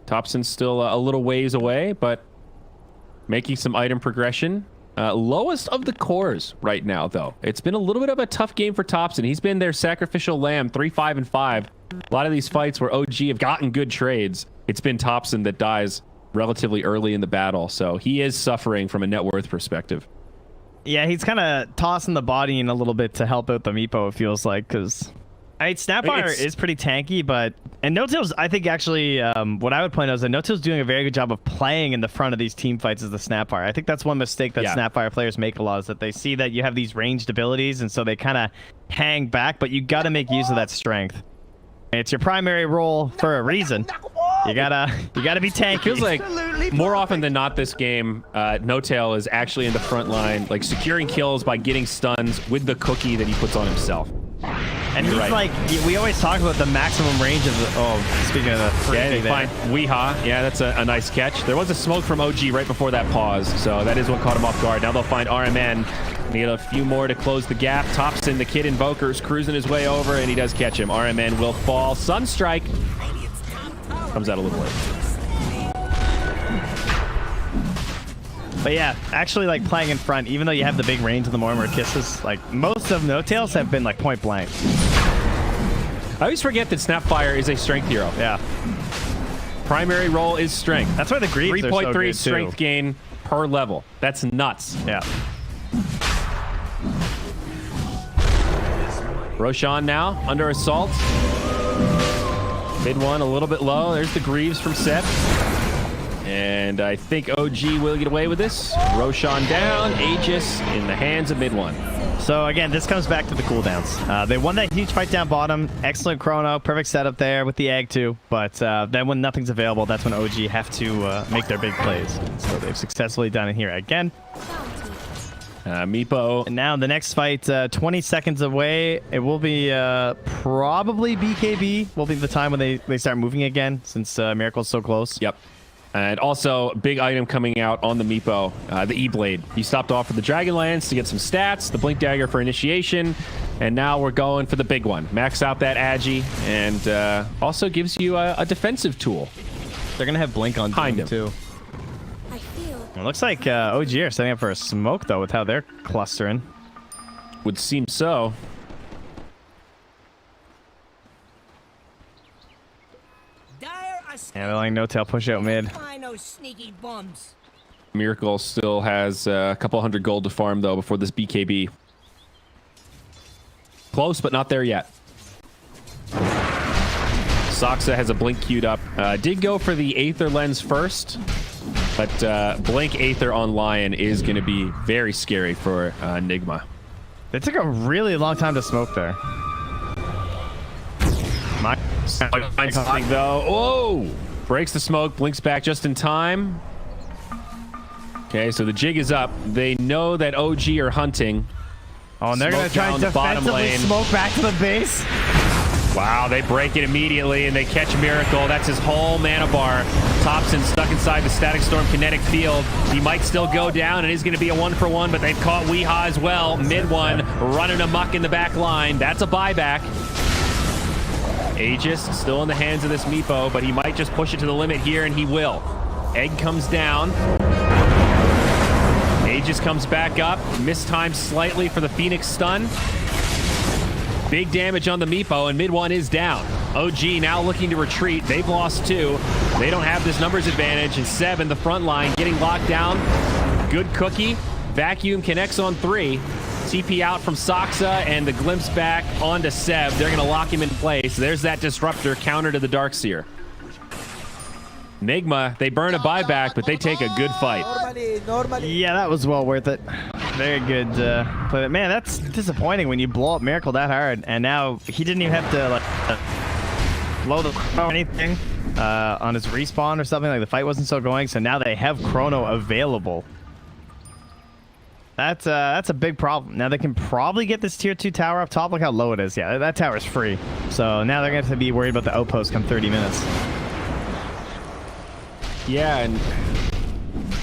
Thompson's still a little ways away, but making some item progression. Lowest of the cores right now, though. It's been a little bit of a tough game for Thompson. He's been their sacrificial lamb, 3-5 and 5. A lot of these fights where OG have gotten good trades, it's been Thompson that dies relatively early in the battle, so he is suffering from a net worth perspective. Yeah, he's kind of tossing the body in a little bit to help out the Meepo, it feels like, because Snapfire is pretty tanky, but... And No-Tail's, I think, actually, what I would point out is that No-Tail's doing a very good job of playing in the front of these team fights as the Snapfire. I think that's one mistake that Snapfire players make a lot, is that they see that you have these ranged abilities, and so they kind of hang back, but you got to make use of that strength. It's your primary role for a reason. You gotta be tanky. It feels like more often than not this game, No-Tail is actually in the front line, like securing kills by getting stuns with the cookie that he puts on himself. And he's like, we always talk about the maximum range of the, speaking of the yeah, they find Weehaw. Yeah, that's a nice catch. There was a smoke from OG right before that pause, so that is what caught him off guard. Now they'll find RMN. Need a few more to close the gap. Thompson, the kid Invoker's cruising his way over, and he does catch him. RMN will fall. Sunstrike comes out a little late. But yeah, actually, like, playing in front, even though you have the big range of the Mortimer Kisses, like, most of No-Tails have been, like, point blank. I always forget that Snapfire is a strength hero. Yeah. Primary role is strength. That's why the Greaves are so good, 3.3 strength gain per level. That's nuts. Yeah. Roshan now under assault. Mid one a little bit low. There's the Greaves from Seth. And I think OG will get away with this. Roshan down. Aegis in the hands of mid one. So again, this comes back to the cooldowns. They won that huge fight down bottom. Excellent chrono. Perfect setup there with the egg too. But then when nothing's available, that's when OG have to make their big plays. So they've successfully done it here again. Meepo. And now the next fight, 20 seconds away. It will be probably BKB will be the time when they start moving again, since Miracle's so close. Yep. And also, big item coming out on the Meepo, the E-Blade. He stopped off for the Dragonlance to get some stats, the Blink Dagger for initiation, and now we're going for the big one. Max out that Agi, and also gives you a defensive tool. They're going to have Blink on Doom, too. It looks like OG are setting up for a smoke, though, with how they're clustering. Would seem so. Yeah, they're letting No-Tail push out mid. Miracle still has a couple hundred gold to farm, though, before this BKB. Close, but not there yet. Soxa has a Blink queued up. Did go for the Aether Lens first, but Blink Aether on Lion is going to be very scary for NIGMA. They took a really long time to smoke there. Something though. Whoa! Breaks the smoke, blinks back just in time. Okay, so the jig is up. They know that OG are hunting. Oh, and they're going to try and defensively smoke back to the base. Wow, they break it immediately, and they catch Miracle. That's his whole mana bar. Thompson stuck inside the Static Storm kinetic field. He might still go down. It is going to be a 1-for-1, but they've caught Weehaw as well. Mid one, running amok in the back line. That's a buyback. Aegis still in the hands of this Meepo, but he might just push it to the limit here, and he will. Egg comes down. Aegis comes back up. Mistimed slightly for the Phoenix stun. Big damage on the Meepo, and mid one is down. OG now looking to retreat. They've lost 2. They don't have this numbers advantage, and Seb in the front line getting locked down. Good cookie. Vacuum connects on 3. TP out from Soxa, and the glimpse back onto Seb. They're going to lock him in place. There's that disruptor counter to the Darkseer. NIGMA, they burn a buyback, but they take a good fight. Yeah, that was well worth it. Very good play. Man, that's disappointing when you blow up Miracle that hard, and now he didn't even have to like blow the chrono or anything on his respawn or something. Like the fight wasn't still going, so now they have chrono available. That's a big problem. Now they can probably get this tier 2 tower up top. Look how low it is. Yeah, that tower's free. So now they're going to have to be worried about the outpost come 30 minutes. Yeah, and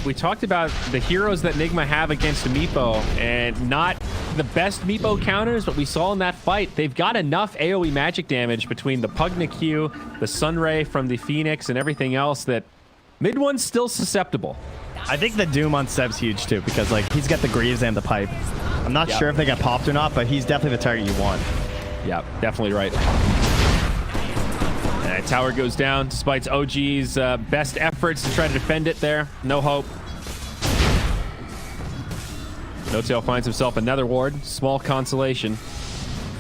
we talked about the heroes that NIGMA have against a Meepo, and not the best Meepo counters, but we saw in that fight, they've got enough AoE magic damage between the Pugna Q, the Sunray from the Phoenix, and everything else that mid one's still susceptible. I think the Doom on Seb's huge too, because like he's got the Greaves and the Pipe. I'm not sure if they got popped or not, but he's definitely the target you want. Yeah, definitely right. And tower goes down despite OG's best efforts to try to defend it there. No hope. No-Tail finds himself another ward. Small consolation.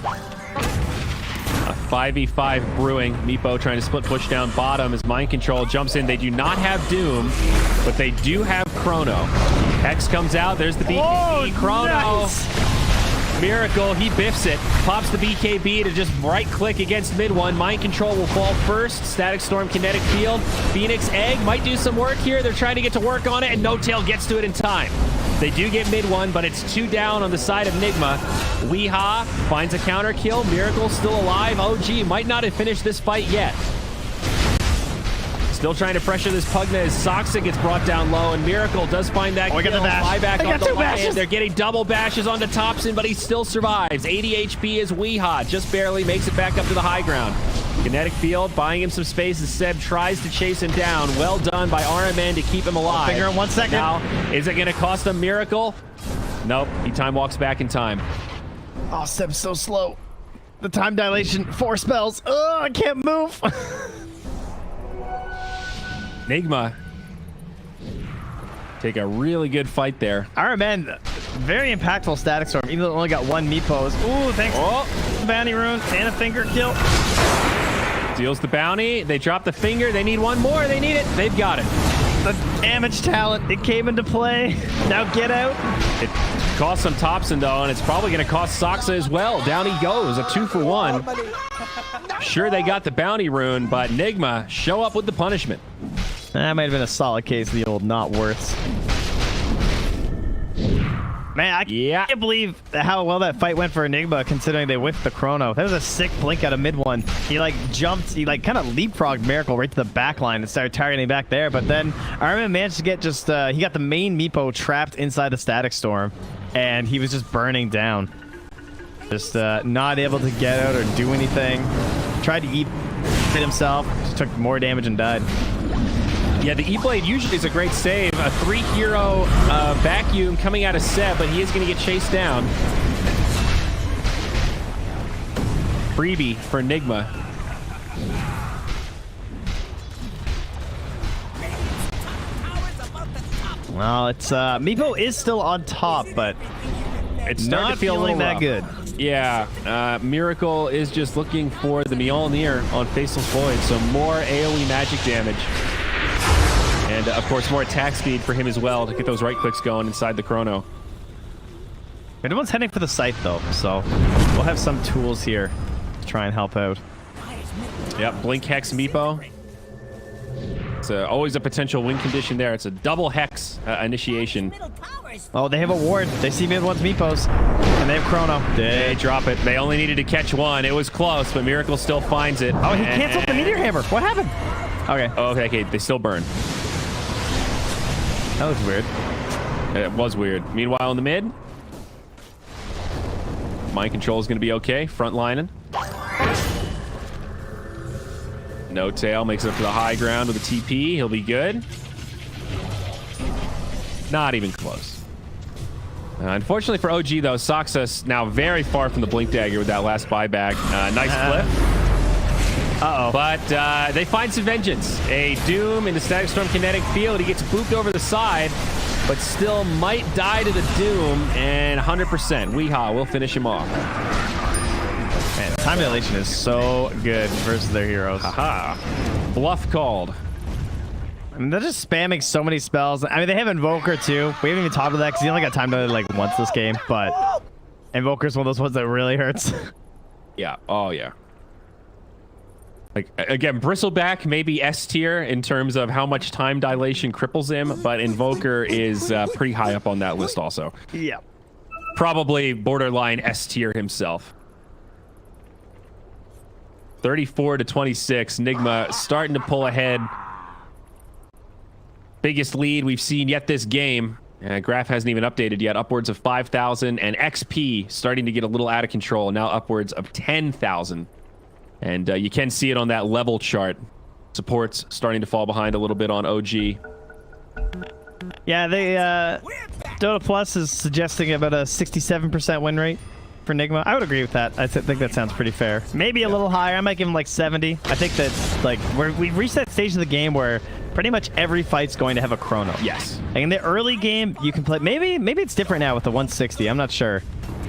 A 5v5 brewing. Meepo trying to split push down bottom as Mind Control jumps in. They do not have Doom, but they do have Chrono. Hex comes out. There's the BKB. Chrono. Nice. Miracle, he biffs it. Pops the BKB to just right-click against mid one. Mind Control will fall first. Static Storm, Kinetic Field. Phoenix Egg might do some work here. They're trying to get to work on it, and No-Tail gets to it in time. They do get mid one, but it's 2 down on the side of NIGMA. Weeha finds a counter kill. Miracle still alive. OG might not have finished this fight yet. Still trying to pressure this Pugna as Soxa gets brought down low, and Miracle does find that kill. Get the bash. Buyback on the 2 land. bashes. They're getting double bashes onto Thompson, but he still survives. 80 HP is Weeha. Just barely makes it back up to the high ground. Kinetic Field buying him some space as Seb tries to chase him down. Well done by RMN to keep him alive. Finger in 1 second. Now, is it going to cost him Miracle? Nope. He time walks back in time. Oh, Seb's so slow. The time dilation, 4 spells. Oh, I can't move. NIGMA take a really good fight there. RMN, very impactful Static Storm, even though it only got 1 Meepos. Ooh, thanks. Oh, Bounty rune and a finger kill. deals the bounty. They drop the finger. They need 1 more. They need it. They've got it. The damage talent, it came into play. Now get out. It costs some Thompson, though, and it's probably going to cost Soxa as well. Down he goes, a 2-for-1. Sure, they got the bounty rune, but NIGMA show up with the punishment. That might have been a solid case of the old not worths. Man, I can't believe how well that fight went for Enigma, considering they whiffed the chrono. That was a sick blink out of mid one. He like jumped, he like kind of leapfrogged Miracle right to the back line and started targeting back there. But then Armin managed to get just, he got the main Meepo trapped inside the Static Storm, and he was just burning down. Just not able to get out or do anything. Tried to hit himself, just took more damage and died. Yeah, the E-Blade usually is a great save. A 3-hero vacuum coming out of Seb, but he is going to get chased down. Freebie for Enigma. Well, it's Meepo is still on top, but It's not feeling that good. Yeah, Miracle is just looking for the Mjolnir on Faceless Void, so more AoE magic damage. And, of course, more attack speed for him as well to get those right clicks going inside the chrono. Everyone's heading for the site, though, so we'll have some tools here to try and help out. Yep, Blink Hex Meepo. It's always a potential win condition there. It's a double Hex initiation. Oh, they have a ward. They see mid one's Meepos, and they have chrono. They drop it. They only needed to catch 1. It was close, but Miracle still finds it. Oh, he canceled the Meteor Hammer. What happened? Okay. Oh, okay, they still burn. That was weird. It was weird. Meanwhile, in the mid, Mind Control is going to be okay. Frontlining. No Tail makes it up to the high ground with a TP. He'll be good. Not even close. Unfortunately for OG, though, Soxa's now very far from the Blink Dagger with that last buyback. Nice flip. Uh-oh. But they find some vengeance. A Doom in the Static Storm kinetic field. He gets booped over the side, but still might die to the Doom. And 100%. Weehaw will finish him off. Man, time dilation is so good versus their heroes. Aha. Bluff called. I mean, they're just spamming so many spells. I mean, they have Invoker too. We haven't even talked about that because he only got time to like once this game, but Invoker's one of those ones that really hurts. Yeah. Oh, yeah. Like, again, Bristleback may be S tier in terms of how much time dilation cripples him, but Invoker is pretty high up on that list also. Yeah. Probably borderline S tier himself. 34 to 26. NIGMA starting to pull ahead. Biggest lead we've seen yet this game. Graph hasn't even updated yet. Upwards of 5,000, and XP starting to get a little out of control. Now upwards of 10,000. And you can see it on that level chart. Support's starting to fall behind a little bit on OG. Yeah, they Dota Plus is suggesting about a 67% win rate for NIGMA. I would agree with that. I think that sounds pretty fair. Maybe a little higher. I might give him like 70. I think that's like we've reached that stage of the game where pretty much every fight's going to have a chrono. Yes. And in the early game, you can play. Maybe it's different now with the 160. I'm not sure.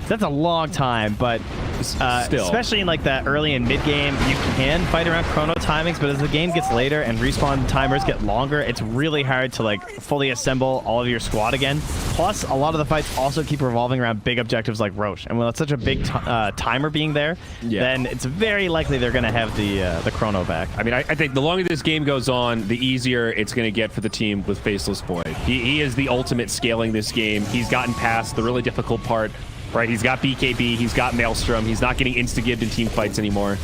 That's a long time, but still, especially in like that early and mid game, you can fight around chrono timings. But as the game gets later and respawn timers get longer, it's really hard to like fully assemble all of your squad again. Plus, a lot of the fights also keep revolving around big objectives like Roche, and when it's such a big timer being there, then it's very likely they're going to have the chrono back. I mean, I think the longer this game goes on, the easier it's going to get for the team with Faceless Void. He is the ultimate scaling this game. He's gotten past the really difficult part. Right, he's got BKB, he's got Maelstrom, he's not getting insta-gibbed in team fights anymore.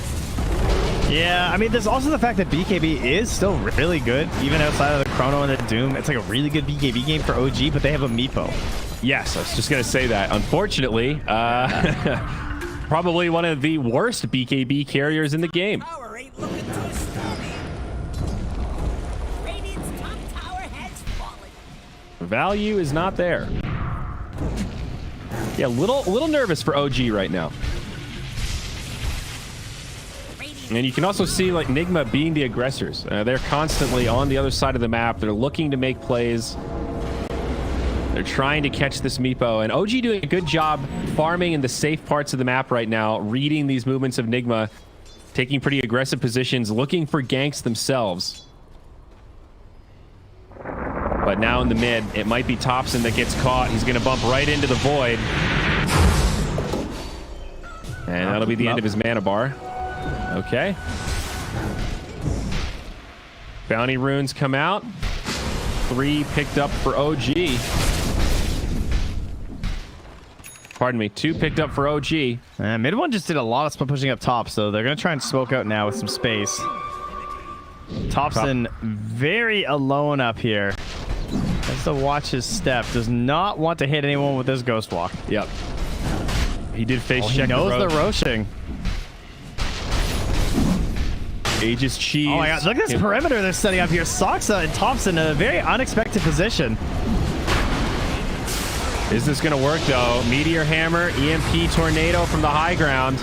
Yeah, I mean, there's also the fact that BKB is still really good, even outside of the Chrono and the Doom. It's like a really good BKB game for OG, but they have a Meepo. Yes, I was just going to say that. Unfortunately, probably one of the worst BKB carriers in the game. Value is not there. Yeah, little nervous for OG right now. And you can also see like NIGMA being the aggressors. They're constantly on the other side of the map. They're looking to make plays. They're trying to catch this Meepo. And OG doing a good job farming in the safe parts of the map right now, reading these movements of NIGMA, taking pretty aggressive positions, looking for ganks themselves. But now in the mid, it might be Thompson that gets caught. He's going to bump right into the Void. And that'll be the end of his mana bar. Okay. Bounty runes come out. 3 picked up for OG. Pardon me, 2 picked up for OG. Mid one just did a lot of split pushing up top, so they're going to try and smoke out now with some space. Thompson very alone up here. Has to watch his step. Does not want to hit anyone with this Ghost Walk. Yep. He did face check. He knows the Roshing. Aegis cheese. Oh my god, look at this perimeter they're setting up here. Soxa and Thompson in a very unexpected position. Is this going to work though? Meteor Hammer, EMP Tornado from the high ground.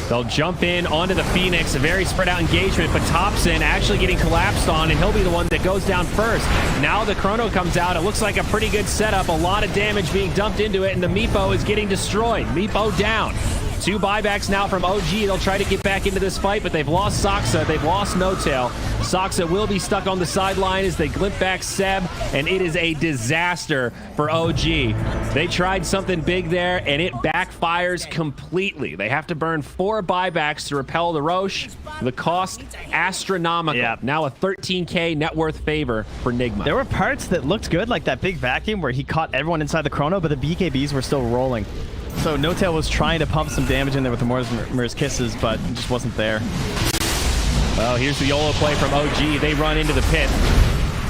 They'll jump in onto the Phoenix, a very spread out engagement, but Thompson actually getting collapsed on, and he'll be the one that goes down first. Now the Chrono comes out. It looks like a pretty good setup. A lot of damage being dumped into it, and the Meepo is getting destroyed. Meepo down. 2 buybacks now from OG. They'll try to get back into this fight, but they've lost Soxa. They've lost No Tail. Soxa will be stuck on the sideline as they glimp back Seb, and it is a disaster for OG. They tried something big there, and it backfires completely. They have to burn 4 buybacks to repel the Roche. The cost, astronomical. Yeah. Now a 13K net worth favor for NIGMA. There were parts that looked good, like that big vacuum where he caught everyone inside the Chrono, but the BKBs were still rolling. So No Tail was trying to pump some damage in there with the Mortimer's Kisses, but it just wasn't there. Well, here's the YOLO play from OG. They run into the pit.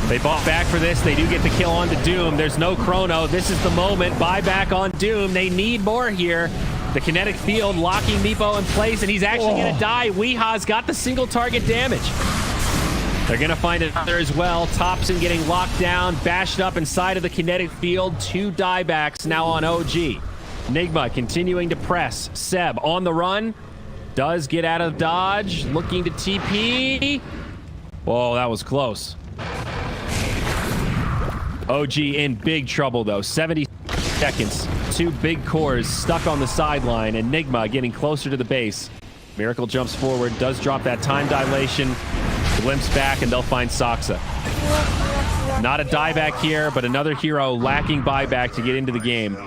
They bought back for this. They do get the kill onto Doom. There's no Chrono. This is the moment. Buyback on Doom. They need more here. The kinetic field locking Meepo in place, and he's actually going to die. Weeha's got the single target damage. They're going to find another as well. Thompson getting locked down, bashed up inside of the kinetic field. 2 diebacks now on OG. NIGMA continuing to press. Seb on the run. Does get out of dodge. Looking to TP. Whoa, that was close. OG in big trouble, though. 70 seconds. 2 big cores stuck on the sideline, and NIGMA getting closer to the base. Miracle jumps forward, does drop that time dilation, glimpse back, and they'll find Saksa. Not a dieback here, but another hero lacking buyback to get into the game.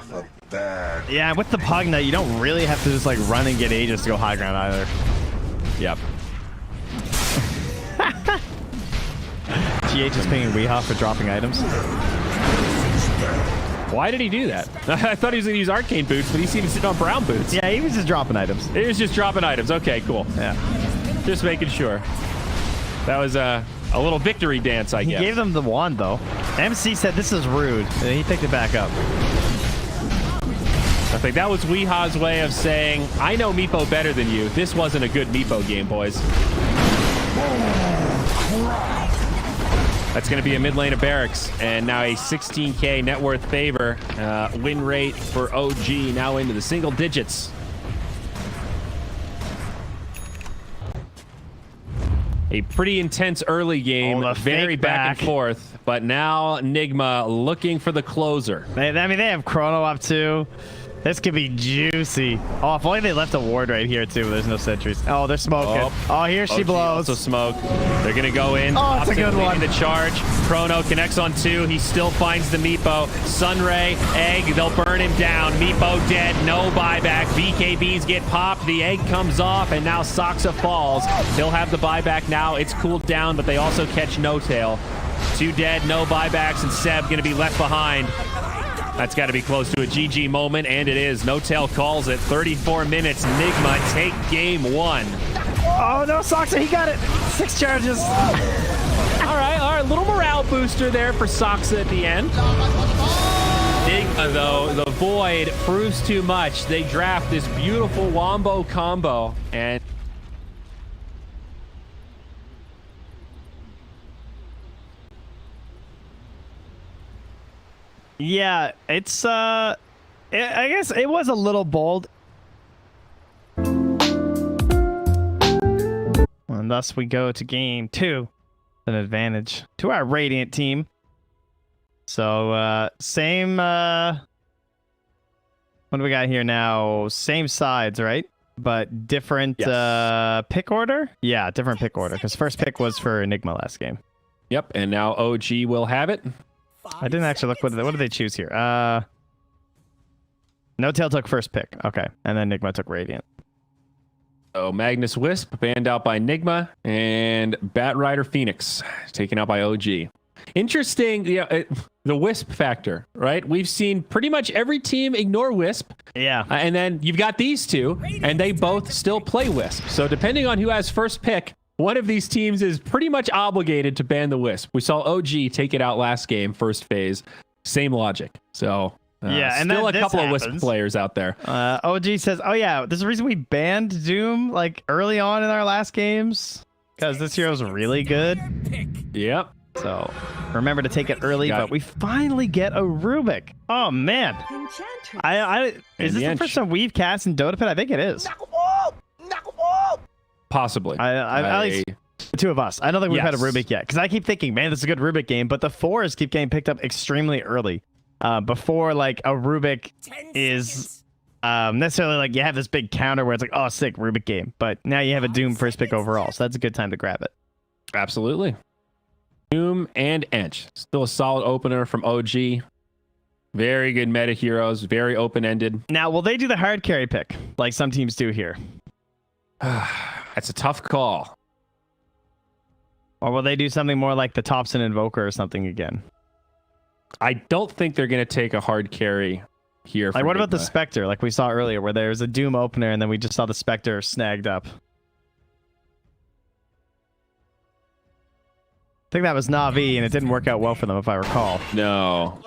Yeah, with the Pug Knight, you don't really have to just like run and get Aegis to go high ground either. Yep. GH is paying Weehaw for dropping items. Why did he do that? I thought he was going to use arcane boots, but he's even sitting on brown boots. Yeah, he was just dropping items. He was just dropping items. Okay, cool. Yeah. Just making sure. That was a little victory dance, I guess. He gave them the wand, though. MC said this is rude, and he picked it back up. I think that was Weeha's way of saying, I know Meepo better than you. This wasn't a good Meepo game, boys. That's going to be a mid lane of Barracks, and now a 16k net worth favor. Win rate for OG now into the single digits. A pretty intense early game, very back and forth, but now NIGMA looking for the closer. I mean, they have Chrono up too. This could be juicy. Oh, if only they left a ward right here too. There's no sentries. Oh, they're smoking. Oh, here she blows. Also smoke. They're gonna go in. Oh, it's a good one. The charge. Chrono connects on 2. He still finds the Meepo. Sunray, Egg. They'll burn him down. Meepo dead. No buyback. BKBs get popped. The egg comes off, and now Saksa falls. He'll have the buyback now. It's cooled down, but they also catch No Tail. 2 dead. No buybacks, and Seb gonna be left behind. That's got to be close to a GG moment, and it is. No Tail calls it. 34 minutes. NIGMA take game 1. Oh, no, Saksa, he got it. 6 charges. All right. Little morale booster there for Saksa at the end. NIGMA, though, the Void proves too much. They draft this beautiful Wombo combo, and yeah, it's I guess it was a little bold. And thus we go to game 2. An advantage to our Radiant team. So same what do we got here now? Same sides, right? But different pick order? Yeah, different pick order, because first pick was for Enigma last game. Yep, and now OG will have it. I didn't actually look. What did they choose here? No Tail took first pick. Okay. And then Enigma took Radiant. So Magnus Wisp banned out by NIGMA, and Bat Rider Phoenix taken out by OG. Interesting, the Wisp factor, right? We've seen pretty much every team ignore Wisp. Yeah. And then you've got these two, and they both still play Wisp. So depending on who has first pick, one of these teams is pretty much obligated to ban the Wisp. We saw OG take it out last game, first phase. Same logic. So yeah, and still a couple happens. of Wisp players out there. OG says, oh yeah, there's a reason we banned Doom like early on in our last games, because this hero's really good. Yep. So remember to take it early, but we finally get a Rubik. Oh man. Is this the first time we've cast in Dota Pit? I think it is. Possibly. At least the 2 of us. I don't think we've had a Rubik yet, because I keep thinking, man, this is a good Rubik game, but the 4s keep getting picked up extremely early. Before like a Rubik is necessarily like you have this big counter where it's like, oh, sick, Rubik game. But now you have a Doom first pick overall, so that's a good time to grab it. Absolutely. Doom and Ench. Still a solid opener from OG. Very good meta heroes, very open-ended. Now, will they do the hard carry pick like some teams do here? That's a tough call. Or will they do something more like the Thompson Invoker or something again? I don't think they're going to take a hard carry here. Like, what about the Spectre, like we saw earlier, where there's a Doom opener and then we just saw the Spectre snagged up? I think that was Na'Vi, and it didn't work out well for them, if I recall. No.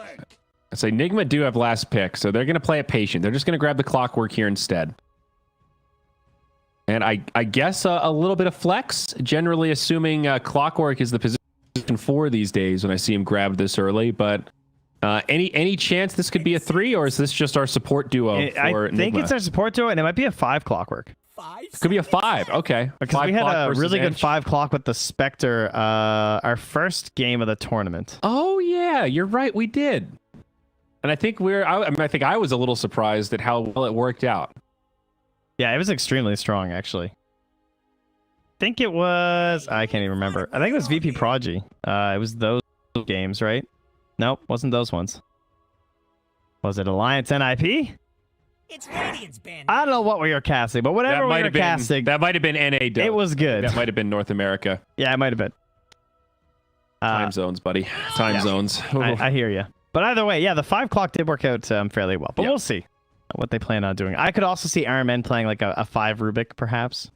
I'd say NIGMA do have last pick, so they're going to play it patient. They're just going to grab the Clockwork here instead. And I guess a little bit of flex, generally assuming Clockwork is the position 4 these days when I see him grab this early. But any chance this could be a 3, or is this just our support duo for I think NIGMA? it's our support duo, and it might be a 5 Clockwork. It could be a 5. Okay. Because we had a really good 5 clock with the Spectre, our first game of the tournament. Oh, yeah, you're right. We did. And I think I think I was a little surprised at how well it worked out. Yeah, it was extremely strong, actually. I think it was... I can't even remember. I think it was VP Prodigy. It was those games, right? Nope, wasn't those ones. Was it Alliance NIP? It's Radiant's band. I don't know what we were casting, but whatever we were casting... That might have been NA. It was good. That might have been North America. Yeah, it might have been. Time zones, buddy. Time zones. I hear you. But either way, yeah, the 5 clock did work out fairly well. But we'll see what they plan on doing. I could also see RMN playing like a 5 Rubik, perhaps.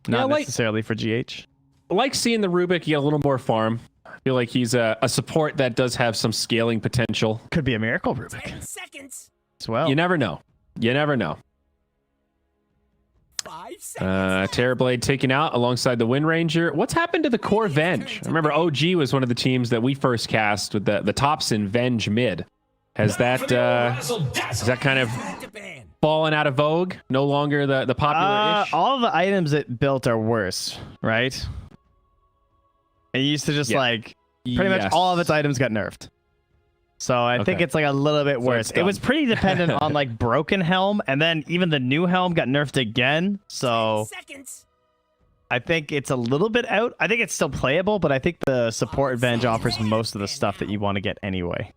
Not necessarily for GH. Like seeing the Rubik get a little more farm. I feel like he's a support that does have some scaling potential. Could be a miracle Rubik 10 seconds. as well. You never know. You never know. 5 seconds. Terrorblade taken out alongside the Wind Ranger. What's happened to the core Venge? I remember OG was one of the teams that we first cast with the Thompson Venge mid. Has that kind of fallen out of vogue? No longer the popular-ish? All the items it built are worse, right? It used to just like pretty much all of its items got nerfed. So I think it's like a little bit worse. It was pretty dependent on like Broken Helm, and then even the new helm got nerfed again. So I think it's a little bit out. I think it's still playable, but I think the support Venge offers most of the stuff that you want to get anyway.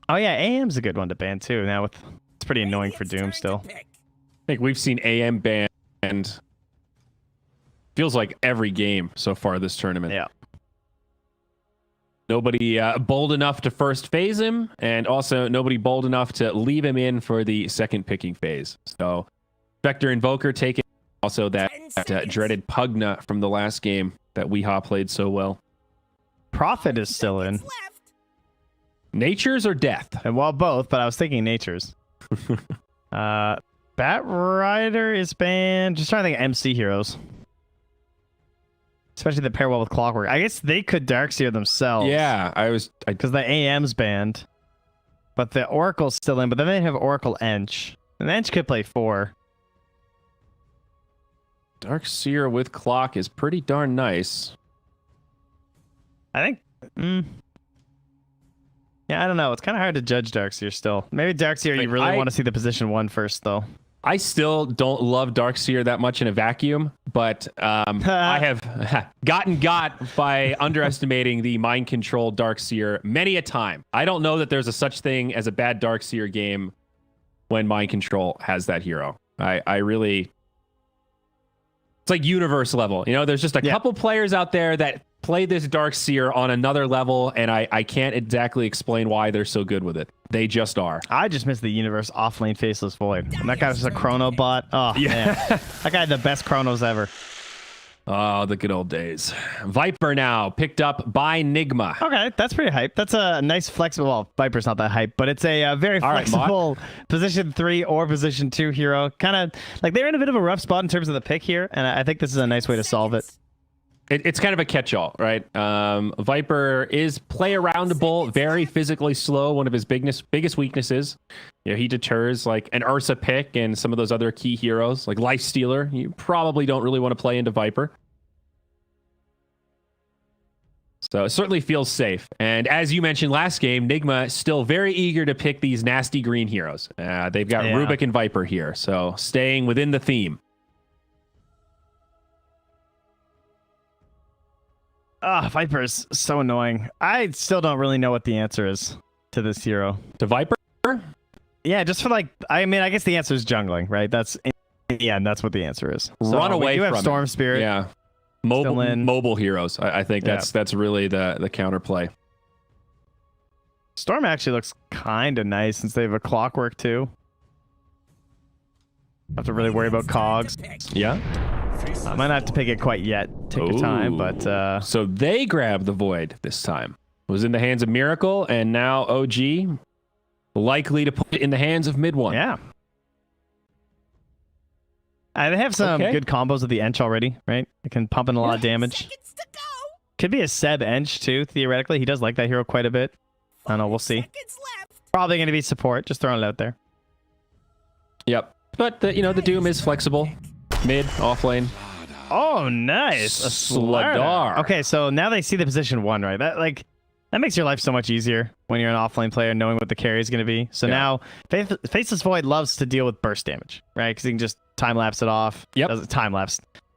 Oh yeah, AM's a good one to ban too. Now it's pretty annoying for Doom still. I think we've seen AM banned feels like every game so far this tournament. Yeah. Nobody bold enough to first phase him, and also nobody bold enough to leave him in for the second picking phase. So Spectre Invoker taking also that dreaded Pugna from the last game that Weehaw played so well. Prophet is still in. Natures or Death? And well, both, but I was thinking Natures. Bat Rider is banned. Just trying to think of MC heroes. Especially the pair well with Clockwork. I guess they could Darkseer themselves. Yeah, because the AM's banned. But the Oracle's still in, but then they have Oracle Ench. And Ench could play 4. Darkseer with Clock is pretty darn nice. I think... Yeah, I don't know. It's kind of hard to judge Darkseer still. Maybe Darkseer, you really want to see the position 1 first, though. I still don't love Darkseer that much in a vacuum, but I have gotten got by underestimating the mind control Darkseer many a time. I don't know that there's a such thing as a bad Darkseer game when mind control has that hero. I really... It's like universe level. You know, there's just a couple players out there that play this Darkseer on another level, and I can't exactly explain why they're so good with it. They just are. I just miss the universe offlane Faceless Void. And that guy was just a chrono bot. Oh, yeah. Man. That guy had the best chronos ever. Oh, the good old days. Viper now picked up by NIGMA. Okay, that's pretty hype. That's a nice flexible... Well, Viper's not that hype, but it's a very flexible position 3 or position 2 hero. Kind of like they're in a bit of a rough spot in terms of the pick here, and I think this is a nice way to solve it. It's kind of a catch-all, right? Viper is play-aroundable, very physically slow. One of his biggest weaknesses. You know, he deters like an Ursa pick and some of those other key heroes, like Lifestealer. You probably don't really want to play into Viper. So it certainly feels safe. And as you mentioned last game, NIGMA still very eager to pick these nasty green heroes. They've got Rubik and Viper here, so staying within the theme. Viper is so annoying. I still don't really know what the answer is to this hero. To Viper? Yeah, just for like, I mean, I guess the answer is jungling, right? That's that's what the answer is. So Run away from Storm Spirit. Yeah. Mobile heroes. I think that's really the counterplay. Storm actually looks kind of nice since they have a Clockwork too. Don't have to really worry about cogs. Yeah. I might not have to pick it quite yet. Take your time, but... So they grabbed the Void this time. It was in the hands of Miracle, and now OG likely to put it in the hands of Mid One. Yeah. They have some Okay. good combos with the Ench already, right? It can pump in a lot of damage. Seconds to go. Could be a Seb Ench too, theoretically. He does like that hero quite a bit. I don't know, we'll see. Seconds left. Probably going to be support, just throwing it out there. Yep. But the Doom is flexible. Mid, off lane. Oh, nice. A Slardar. Okay, so now they see the position 1, right? That makes your life so much easier when you're an offlane player, knowing what the carry is going to be. So now, Faceless Void loves to deal with burst damage, right? Because he can just time lapse it off. Yep.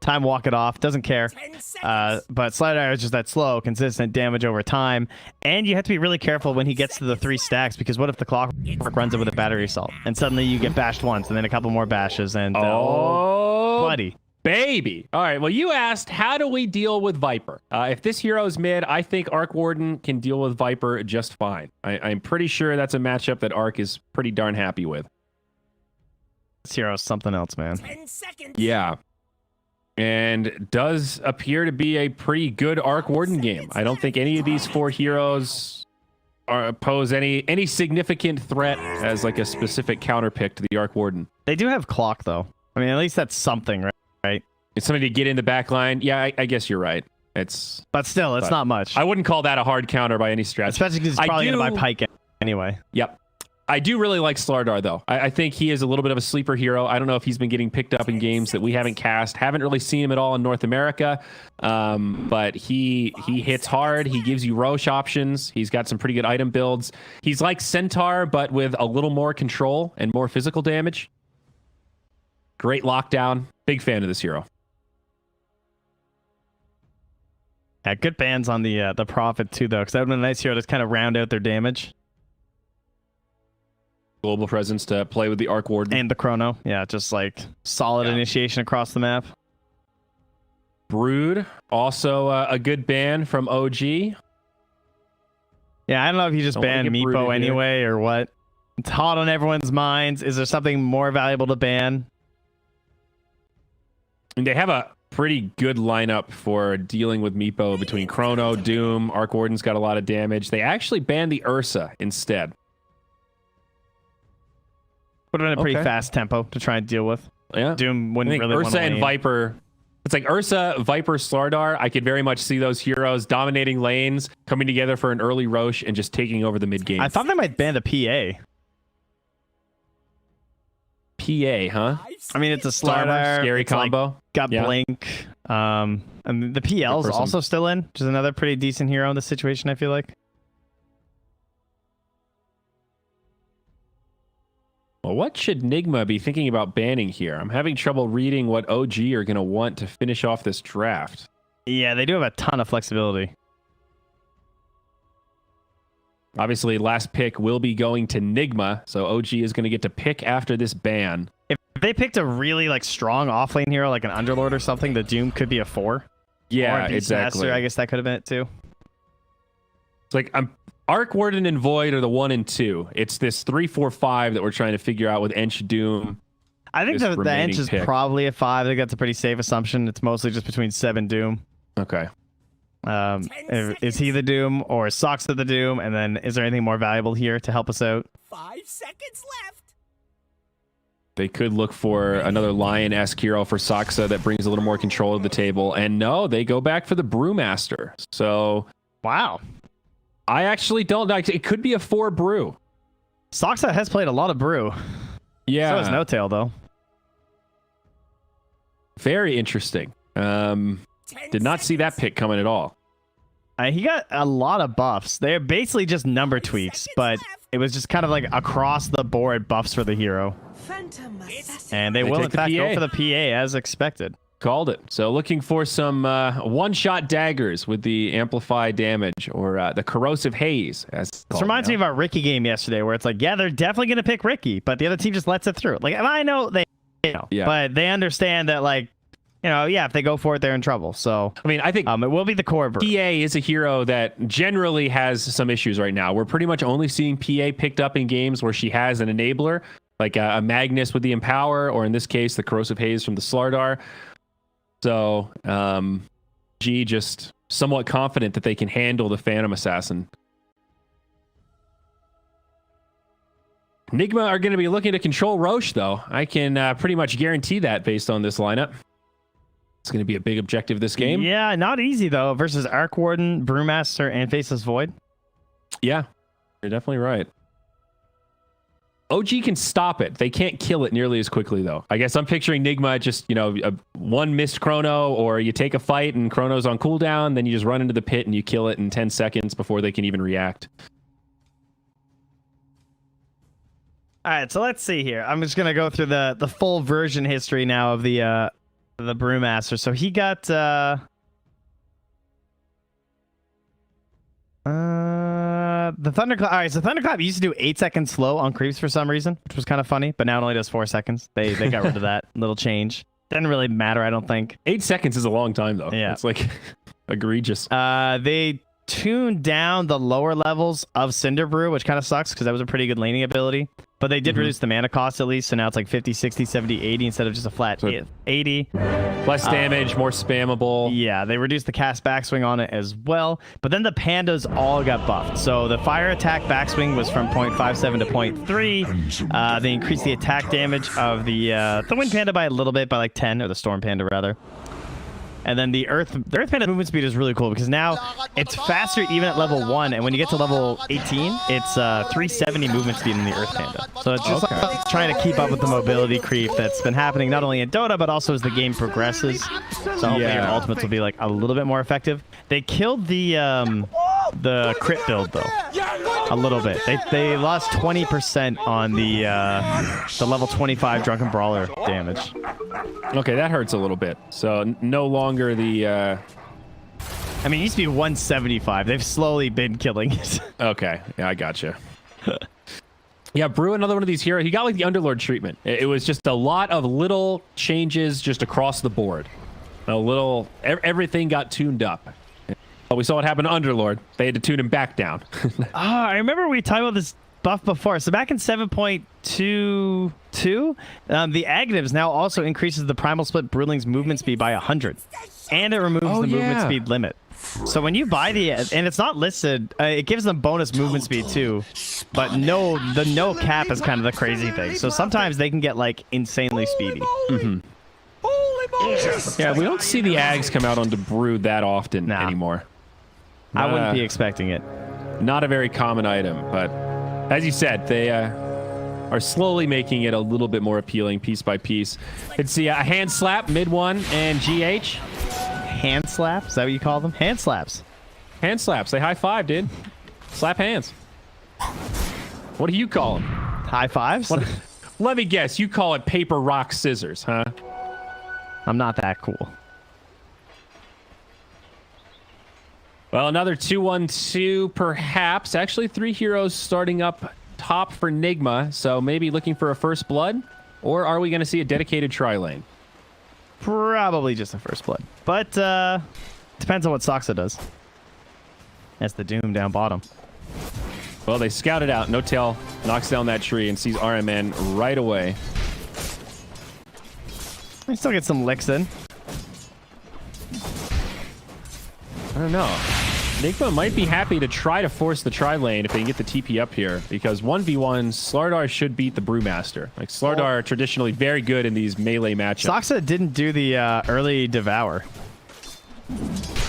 Time walk it off. Doesn't care. 10 seconds. But Slardar is just that slow, consistent damage over time. And you have to be really careful when he gets to the 3 stacks, because what if the Clockwork runs it with a battery assault, and suddenly you get bashed once, and then a couple more bashes, and buddy. Baby. All right. Well, you asked, how do we deal with Viper? If this hero's mid, I think Arc Warden can deal with Viper just fine. I'm pretty sure that's a matchup that Arc is pretty darn happy with. This hero is something else, man. 10 seconds. Yeah. And does appear to be a pretty good Arc Warden game. I don't think any of these 4 heroes pose any significant threat as like a specific counter pick to the Arc Warden. They do have Clock, though. I mean, at least that's something, right? It's something to get in the back line. Yeah, I guess you're right. But still, it's not much. I wouldn't call that a hard counter by any stretch. Especially because he's probably going to buy Pike anyway. Yep. I do really like Slardar, though. I think he is a little bit of a sleeper hero. I don't know if he's been getting picked up in games that we haven't cast. Haven't really seen him at all in North America. But he hits hard. He gives you Roche options. He's got some pretty good item builds. He's like Centaur, but with a little more control and more physical damage. Great lockdown. Big fan of this hero. Yeah, good bans on the Prophet, too, though, because that would have been a nice hero to kind of round out their damage. Global presence to play with the Arc Warden. And the Chrono. Yeah, just like solid initiation across the map. Brood, also a good ban from OG. Yeah, I don't know if you just Don't wanna banned get Meepo brooded here. anyway or what. It's hot on everyone's minds. Is there something more valuable to ban? And they have a pretty good lineup for dealing with Meepo between Chrono, Doom, Arc Warden's got a lot of damage. They actually banned the Ursa instead. Would have been a pretty fast tempo to try and deal with. Yeah. Doom I wouldn't think really want Ursa to and lane. Viper. It's like Ursa, Viper, Slardar. I could very much see those heroes dominating lanes, coming together for an early Roche, and just taking over the mid game. I thought they might ban the PA. PA, huh? I mean, it's a Starmer, Slardar. scary it's like combo. got Yeah. Blink. And the PL's person. also still in, which is another pretty decent hero in this situation, I feel like. Well, what should NIGMA be thinking about banning here? I'm having trouble reading what OG are going to want to finish off this draft. Yeah, they do have a ton of flexibility. Obviously, last pick will be going to NIGMA, so OG is going to get to pick after this ban. If they picked a really like strong offlane hero, like an Underlord or something, the Doom could be a 4. Or Yeah, a Beastmaster, exactly. I guess that could have been it too. It's like Arc Warden and Void are the 1 and 2. It's this 3, 4, 5 that we're trying to figure out with Ench, Doom. I think This the remaining Ench is pick. probably a 5. I think that's a pretty safe assumption. It's mostly just between Seb and Doom. Okay. Is he the Doom or is Soxa the Doom? And then is there anything more valuable here to help us out? 5 seconds left. They could look for another Lion-esque hero for Soxa that brings a little more control to the table. And no, they go back for the Brewmaster. So Wow. I actually don't like it. Could be a 4 Brew. Soxa has played a lot of Brew. Yeah. So has No Tail, though. Very interesting. 10 Did not see that pick coming at all. He got a lot of buffs. They're basically just number tweaks, but it was just kind of like across the board buffs for the hero. Phantom assassin. And they They will, take in the fact, go PA. for the PA as expected. Called it. So looking for some one-shot daggers with the amplify damage or the corrosive haze. As This reminds me of our Ricky game yesterday, where it's like, yeah, they're definitely going to pick Ricky, but the other team just lets it through. Like, and I know they, Yeah. but they understand that, like, if they go for it, they're in trouble. So, I mean, I think it will be the core brew. PA is a hero that generally has some issues right now. We're pretty much only seeing PA picked up in games where she has an enabler, like a Magnus with the Empower, or in this case, the corrosive haze from the Slardar. So, G just somewhat confident that they can handle the Phantom Assassin. NIGMA are going to be looking to control Roche, though. I can pretty much guarantee that based on this lineup. It's going to be a big objective this game. Yeah, not easy, though, versus Arc Warden, Brewmaster, and Faceless Void. Yeah, you're definitely right. OG can stop it. They can't kill it nearly as quickly, though. I guess I'm picturing NIGMA just, you know, one missed chrono, or you take a fight and chrono's on cooldown, then you just run into the pit and you kill it in 10 seconds before they can even react. All right, so let's see here. I'm just gonna go through the full version history now of the Brewmaster. So he got the Thunderclap. All right, so Thunderclap used to do 8 seconds slow on creeps for some reason, which was kind of funny. But now it only does 4 seconds. They got rid of that little change. Didn't really matter, I don't think. 8 seconds is a long time, though. Yeah, it's like egregious. They tuned down the lower levels of Cinder Brew, which kind of sucks because that was a pretty good laning ability. But they did reduce the mana cost at least, so now it's like 50, 60, 70, 80 instead of just a flat 80. Less damage, more spammable. Yeah, they reduced the cast backswing on it as well. But then the pandas all got buffed. So the fire attack backswing was from 0.57 to 0.3. They increased the attack damage of the wind panda by a little bit, by like 10, or the storm panda rather. And then the earth panda movement speed is really cool because now it's faster even at level 1, and when you get to level 18, it's 370 movement speed in the earth panda. So it's just like trying to keep up with the mobility creep that's been happening not only in Dota but also as the game progresses. So hopefully your ultimates will be like a little bit more effective. They killed the crit build though a little bit. They lost 20% on the level 25 drunken brawler damage. Okay, that hurts a little bit. So no longer the I mean, it used to be 175. They've slowly been killing it. Okay, yeah, I gotcha. Yeah, Brew, another one of these heroes. He got like the Underlord treatment. It was just a lot of little changes just across the board. Everything got tuned up. We saw what happened to Underlord. They had to tune him back down. I remember we talked about this buff before. So back in 7.22, the Agnibs now also increases the Primal Split Brewling's movement speed by 100. And it removes the movement speed limit. So when you buy and it's not listed, it gives them bonus movement speed too. But the no cap is kind of the crazy thing. So sometimes they can get like insanely speedy. Yeah, we don't see the Ags come out onto Brew that often anymore. I wouldn't be expecting it. Not a very common item, but as you said, they are slowly making it a little bit more appealing piece by piece. Let's see, a hand slap, mid one, and GH. Hand slap? Is that what you call them? Hand slaps. Hand slaps. They high five, dude. Slap hands. What do you call them? High fives? Let me guess. You call it paper, rock, scissors, huh? I'm not that cool. Well, another 2-1-2, perhaps. Actually, 3 heroes starting up top for NIGMA, so maybe looking for a first blood? Or are we going to see a dedicated tri-lane? Probably just a first blood. But depends on what Soxa does. That's the Doom down bottom. Well, they scout it out. No tail knocks down that tree and sees RMN right away. I still get some licks in. I don't know. NIGMA might be happy to try to force the tri-lane if they can get the TP up here, because 1v1, Slardar should beat the Brewmaster. Like, Slardar are traditionally very good in these melee matchups. Soxa didn't do the early Devour.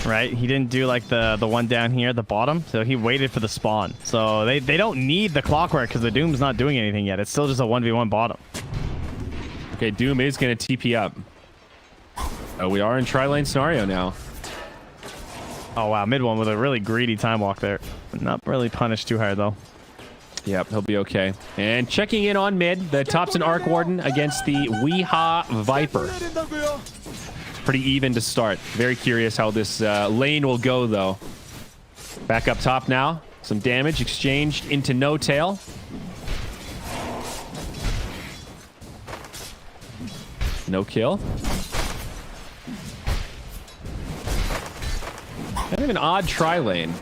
Right? He didn't do like the one down here at the bottom, so he waited for the spawn. So they don't need the Clockwork because the Doom's not doing anything yet. It's still just a 1v1 bottom. Okay, Doom is going to TP up. Oh, we are in tri-lane scenario now. Oh, wow. Mid one with a really greedy time walk there. Not really punished too hard, though. Yep, he'll be okay. And checking in on mid, the Thompson Arc Warden against the Weehaw Viper. Pretty even to start. Very curious how this lane will go, though. Back up top now. Some damage exchanged into no tail. No kill. Kind of an odd tri-lane,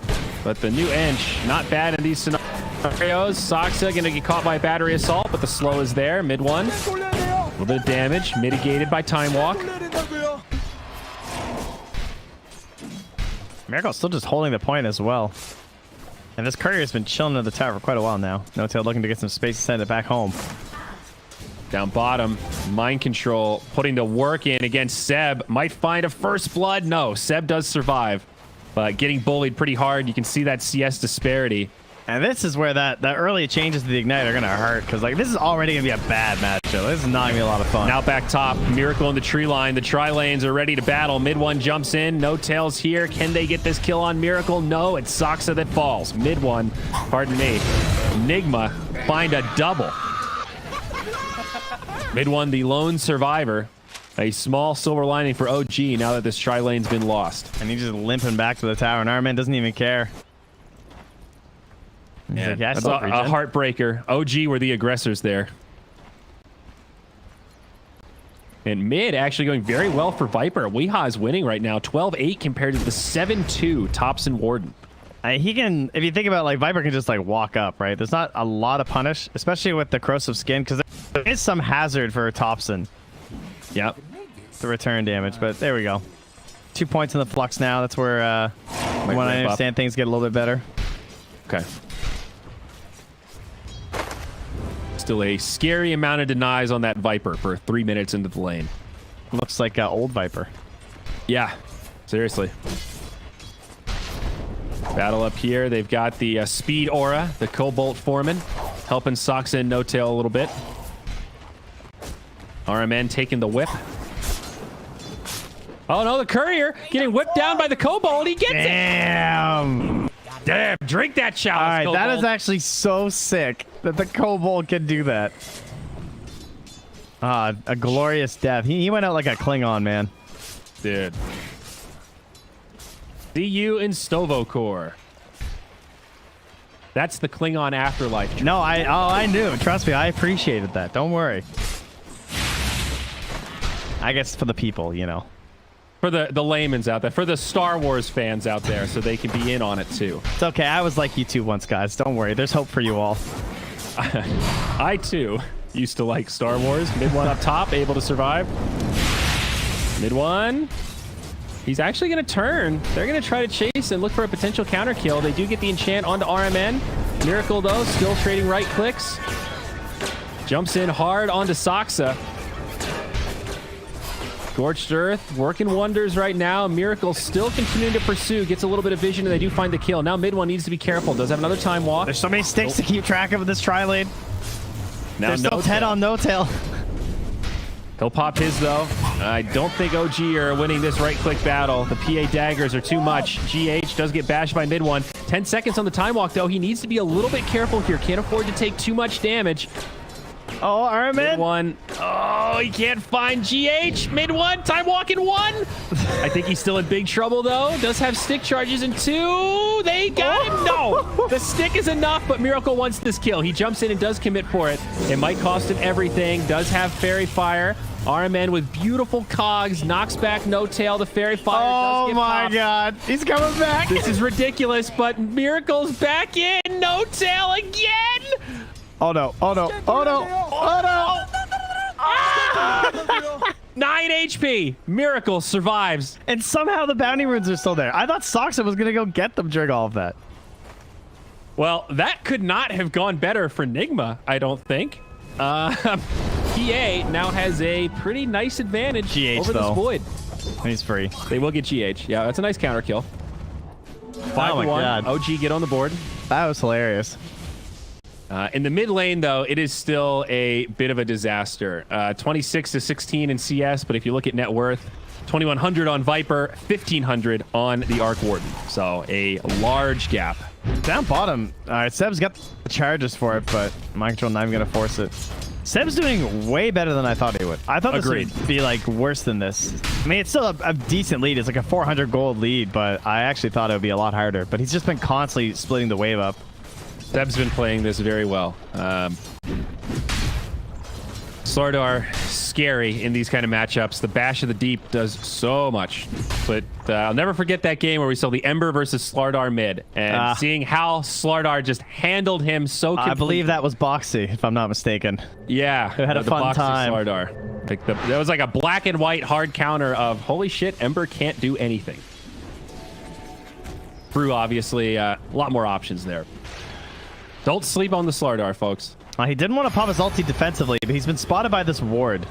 but the new Ench, not bad in these scenarios. Soxa gonna get caught by battery assault, but the slow is there. Mid one. A little bit of damage, mitigated by time walk. Miracle's still just holding the point as well. And this courier's been chilling in the tower for quite a while now. No-Tail looking to get some space to send it back home. Down bottom, mind control, putting the work in against Seb. Might find a first blood. No, Seb does survive, but getting bullied pretty hard. You can see that CS disparity. And this is where that early changes to the Ignite are going to hurt, because like this is already going to be a bad matchup. This is not going to be a lot of fun. Now back top, Miracle in the tree line. The tri-lanes are ready to battle. Mid one jumps in. No-Tail's here. Can they get this kill on Miracle? No, it's Soxa that falls. Mid one, pardon me. NIGMA find a double. Mid one, the lone survivor. A small silver lining for OG now that this tri-lane's been lost. And he's just limping back to the tower, and Armin doesn't even care. Yeah, like, yeah, that's a heartbreaker. OG were the aggressors there. And mid actually going very well for Viper. Weeha is winning right now, 12-8 compared to the 7-2 Thompson Warden. He can, if you think about it, like Viper can just like walk up, right? There's not a lot of punish, especially with the corrosive skin, because there is some hazard for Thompson. Yep. The return damage, but there we go. 2 points in the flux now. That's where when I understand things get a little bit better. Okay. Still a scary amount of denies on that Viper for 3 minutes into the lane. Looks like old Viper. Yeah, seriously. Battle up here. They've got the speed aura, the Cobalt Foreman, helping Soxa and No-Tail a little bit. RMN taking the whip. Oh no, the courier getting whipped down by the Cobalt. He gets it. Damn, drink that chalice. All right, Cobalt. that is actually so sick that the Kobold can do that. A glorious death. He went out like a Klingon, man. Dude. See you in Stovokor. That's the Klingon afterlife. No, I knew. Trust me, I appreciated that. Don't worry. I guess for the people, you know. For the layman's out there, for the Star Wars fans out there, so they can be in on it too. It's okay. I was like you too once, guys. Don't worry. There's hope for you all. I too used to like Star Wars. Mid one up top, able to survive. Mid one. He's actually going to turn. They're going to try to chase and look for a potential counter kill. They do get the enchant onto RMN. Miracle though, still trading right clicks. Jumps in hard onto Soxa. Scorched Earth working wonders right now. Miracle still continuing to pursue. Gets a little bit of vision and they do find the kill. Now mid one needs to be careful. Does have another time walk. There's so many sticks to keep track of in this tri-lane. Now There's still 10 on No-Tail. He'll pop his though. I don't think OG are winning this right click battle. The PA daggers are too much. GH does get bashed by mid one. 10 seconds on the time walk though. He needs to be a little bit careful here. Can't afford to take too much damage. Oh, Armin. Mid one. Oh, he can't find GH. Mid one. Time walk in one. I think he's still in big trouble though. Does have stick charges in two. They got him. No. The stick is enough, but Miracle wants this kill. He jumps in and does commit for it. It might cost him everything. Does have Fairy Fire. RMN with beautiful cogs knocks back No-Tail. The Fairy Fire does get popped. God. He's coming back. This is ridiculous, but Miracle's back in. No-Tail again. Oh no. Oh no. Oh no. Oh no. Ah! 9 HP. Miracle survives. And somehow the bounty runes are still there. I thought Soxa was going to go get them during all of that. Well, that could not have gone better for NIGMA, I don't think. PA now has a pretty nice advantage over this Void. He's free. They will get GH. Yeah, that's a nice counter kill. 5-1. God. OG get on the board. That was hilarious. In the mid lane, though, it is still a bit of a disaster. 26-16 in CS, but if you look at net worth, 2,100 on Viper, 1,500 on the Arc Warden. So a large gap. Down bottom. All right, Seb's got the charges for it, but mind control not even going to force it. Seb's doing way better than I thought he would. I thought this would be like worse than this. I mean, it's still a decent lead. It's like a 400 gold lead, but I actually thought it would be a lot harder. But he's just been constantly splitting the wave up. Seb's been playing this very well. Slardar, scary in these kind of matchups. The Bash of the Deep does so much. But I'll never forget that game where we saw the Ember versus Slardar mid. And seeing how Slardar just handled him so completely. I believe that was Boxy, if I'm not mistaken. Yeah. They had a fun time. Slardar. Like that was like a black and white hard counter of, holy shit, Ember can't do anything. Brew, obviously, a lot more options there. Don't sleep on the Slardar, folks. He didn't want to pop his ulti defensively, but he's been spotted by this ward.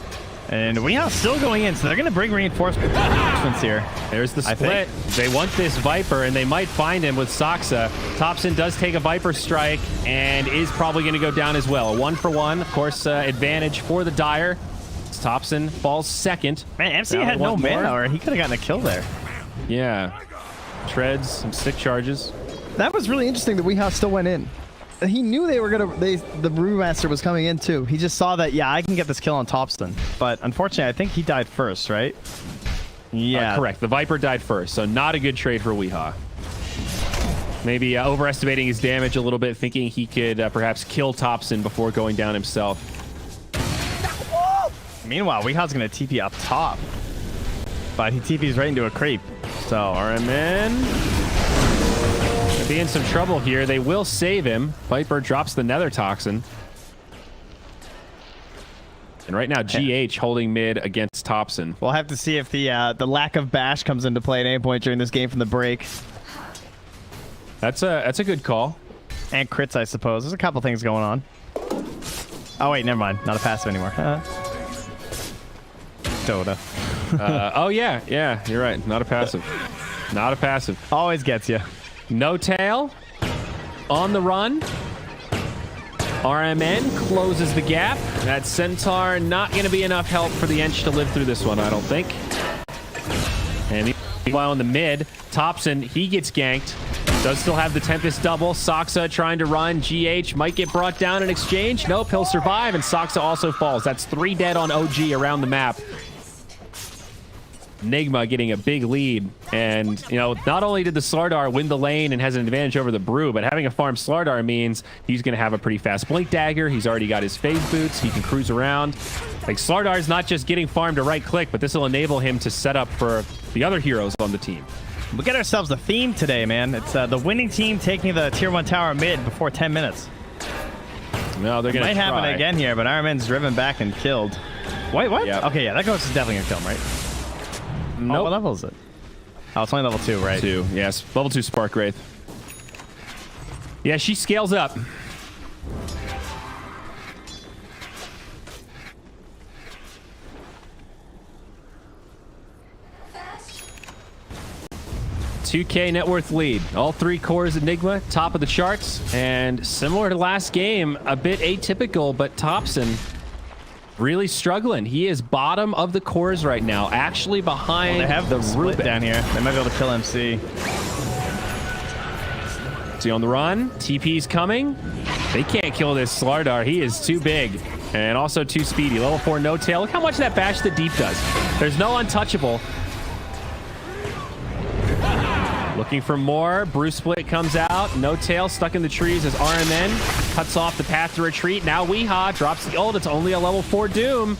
And we are still going in, so they're going to bring reinforcements here. There's the split. They want this Viper, and they might find him with Saksa. Thompson does take a Viper strike and is probably going to go down as well. A 1-for-1, of course, advantage for the Dire. Thompson falls second. Man, MC had no mana, or he could have gotten a kill there. Yeah. Treads, some stick charges. That was really interesting that Weehaw still went in. He knew they were gonna. The Brewmaster was coming in too. He just saw that. Yeah, I can get this kill on Thompson. But unfortunately, I think he died first, right? Yeah, correct. The Viper died first, so not a good trade for Weehaw. Maybe overestimating his damage a little bit, thinking he could perhaps kill Thompson before going down himself. Meanwhile, Weehaw's gonna TP up top, but he TP's right into a creep. So RMN be in some trouble here. They will save him. Viper drops the Nether Toxin. And right now, GH holding mid against Thompson. We'll have to see if the lack of bash comes into play at any point during this game from the break. That's a good call. And crits, I suppose. There's a couple things going on. Oh wait, never mind. Not a passive anymore. Dota. Oh yeah, you're right. Not a passive. Not a passive. Always gets you. No tail. On the run. RMN closes the gap. That Centaur not going to be enough help for the Ench to live through this one, I don't think. And meanwhile in the mid, Thompson, he gets ganked. Does still have the Tempest double. Saksa trying to run. GH might get brought down in exchange. Nope, he'll survive, and Saksa also falls. That's 3 dead on OG around the map. NIGMA getting a big lead, and you know, not only did the Slardar win the lane and has an advantage over the Brew, but having a farm Slardar means he's going to have a pretty fast blink dagger. He's already got his phase boots. He can cruise around. Like, Slardar's not just getting farmed to right click, but this will enable him to set up for the other heroes on the team. We get ourselves a theme today, man. It's the winning team taking the tier 1 tower mid before 10 minutes. No, they're going to might happen again here, but Ironman's driven back and killed. Wait, what? Yep. Okay, yeah, that ghost is definitely gonna kill him, right? Nope. Oh, what level is it? Oh, it's only level 2, right? 2, yes. Level 2 Spark Wraith. Yeah, she scales up. $2K net worth lead. All 3 cores Enigma, top of the charts. And similar to last game, a bit atypical, but Thompson really struggling. He is bottom of the cores right now, actually behind they have the split Rubik down here. They might be able to kill MC. Is he on the run? TP's coming. They can't kill this Slardar. He is too big and also too speedy. Level 4 no tail. Look how much that bash the deep does. There's no untouchable. Looking for more. Brew split comes out. No tail stuck in the trees as RMN cuts off the path to retreat. Now Weehaw drops the ult. It's only a level 4 Doom.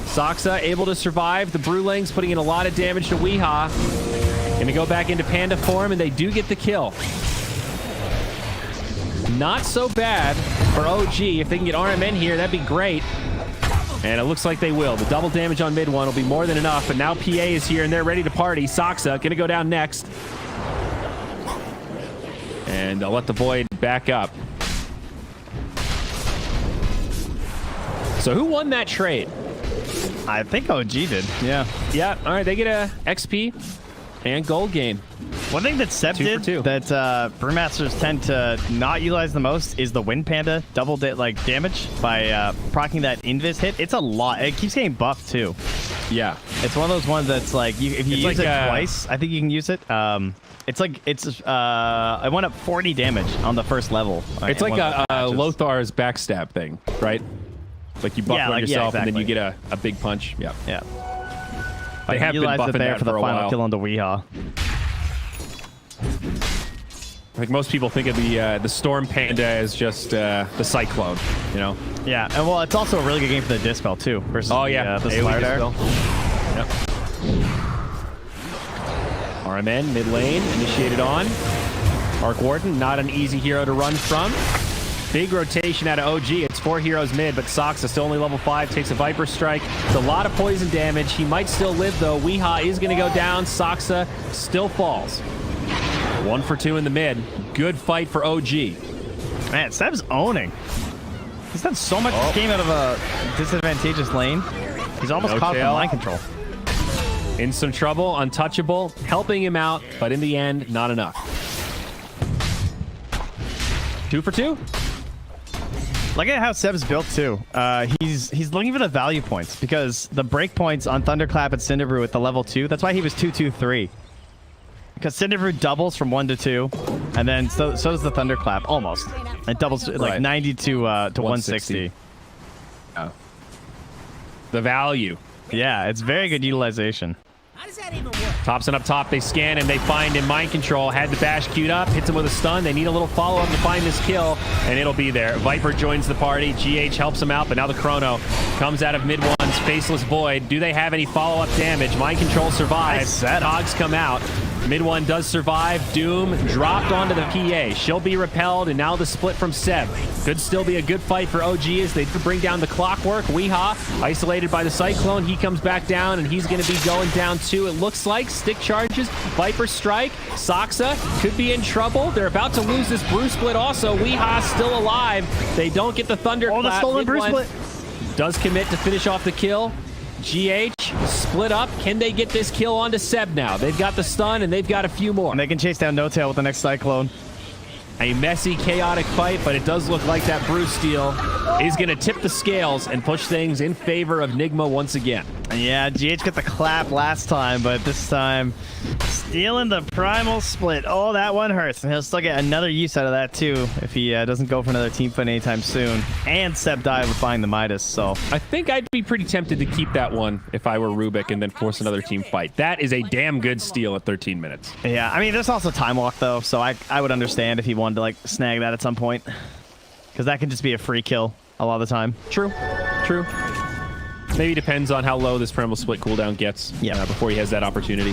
Saksa able to survive. The Brewlings putting in a lot of damage to Weehaw. Gonna go back into Panda form, and they do get the kill. Not so bad for OG. If they can get RMN here, that'd be great. And it looks like they will. The double damage on mid one will be more than enough. But now PA is here, and they're ready to party. Saksa gonna go down next. And I'll let the Void back up. So who won that trade? I think OG did. Yeah. Yeah, all right, they get a XP and gold gain. One thing that Seb 2 for did 2. that Brewmasters tend to not utilize the most is the Wind Panda double damage by proccing that invis hit. It's a lot. It keeps getting buffed too. Yeah. It's one of those ones that's like, if you use it twice, I think you can use it. I went up 40 damage on the first level. It's like a Lothar's backstab thing, right? Like you buff on yourself and then you get a big punch. Yeah. Yeah. They have been buffing there that for the a final while. kill on the Weehaw. Like most people think of the Storm Panda as just the Cyclone, you know? Yeah, and well, it's also a really good game for the Dispel too. Versus the AoE Slardar. Yep. RMN mid lane initiated on. Arc Warden not an easy hero to run from. Big rotation out of OG. It's 4 heroes mid, but Saksa still only level 5, takes a Viper Strike. It's a lot of poison damage. He might still live, though. Weehaw is going to go down. Saksa still falls. 1 for 2 in the mid. Good fight for OG. Man, Seb's owning. He's done so much this game out of a disadvantageous lane. He's almost caught with mind control. In some trouble, untouchable, helping him out, but in the end, not enough. 2 for 2. Look at how Seb's built too. He's looking for the value points because the break points on Thunderclap and Cinderbrew with the level 2. That's why he was 2-2-3. Because Cinderbrew doubles from 1 to 2, and then so does the Thunderclap almost. It doubles like 90 to 160. Oh. The value. Yeah, it's very good utilization. How does that even work? Thompson up top, they scan him, they find him, mind control, had the bash queued up, hits him with a stun, they need a little follow-up to find this kill, and it'll be there. Viper joins the party, GH helps him out, but now the Chrono comes out of mid one's Faceless Void. Do they have any follow-up damage? Mind control survives, Cogs come out. Mid one does survive. Doom dropped onto the PA. She'll be repelled, and now the split from Seb. Could still be a good fight for OG as they bring down the Clockwork. Weehaw, isolated by the Cyclone. He comes back down, and he's going to be going down too. It looks like stick charges. Viper strike. Soxa could be in trouble. They're about to lose this Brew split also. Weehaw still alive. They don't get the Thunderclap. Oh, the stolen Brew split. Does commit to finish off the kill. GH split up. Can they get this kill onto Seb now? They've got the stun and they've got a few more. And they can chase down No Tail with the next Cyclone. A messy, chaotic fight, but it does look like that Brew steal is going to tip the scales and push things in favor of NIGMA once again. Yeah, GH got the clap last time, but this time stealing the Primal Split. Oh, that one hurts. And he'll still get another use out of that too if he doesn't go for another team fight anytime soon. And Seb died with buying the Midas, so. I think I'd be pretty tempted to keep that one if I were Rubik and then force another team fight. That is a damn good steal at 13 minutes. Yeah, I mean, there's also Time Walk though, so I would understand if he wanted to like snag that at some point. Because that can just be a free kill a lot of the time. True. Maybe depends on how low this Primal Split cooldown gets before he has that opportunity.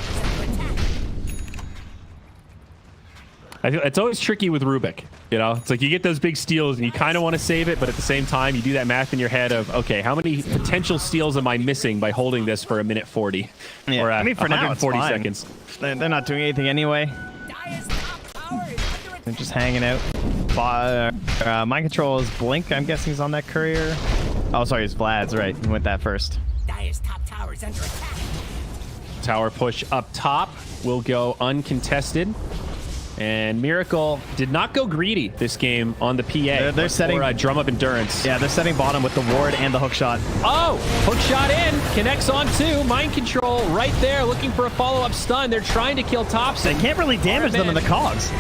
I feel it's always tricky with Rubik. You know, it's like you get those big steals and you kind of want to save it, but at the same time, you do that math in your head of, okay, how many potential steals am I missing by holding this for a minute 40? Yeah, or I mean, for now, it's 140 fine. seconds. They're not doing anything anyway. They're just hanging out. Mind control is Blink. I'm guessing he's on that courier. Oh, sorry, it's Vlad's. Right, he went that first. Dire's top tower is under attack. Tower push up top will go uncontested. And Miracle did not go greedy this game on the PA. They're setting drum up endurance. Yeah, they're setting bottom with the ward and the hook shot. Oh, hook shot in, connects on two. Mind control right there, looking for a follow-up stun. They're trying to kill Thompson. They can't really damage them in the cogs.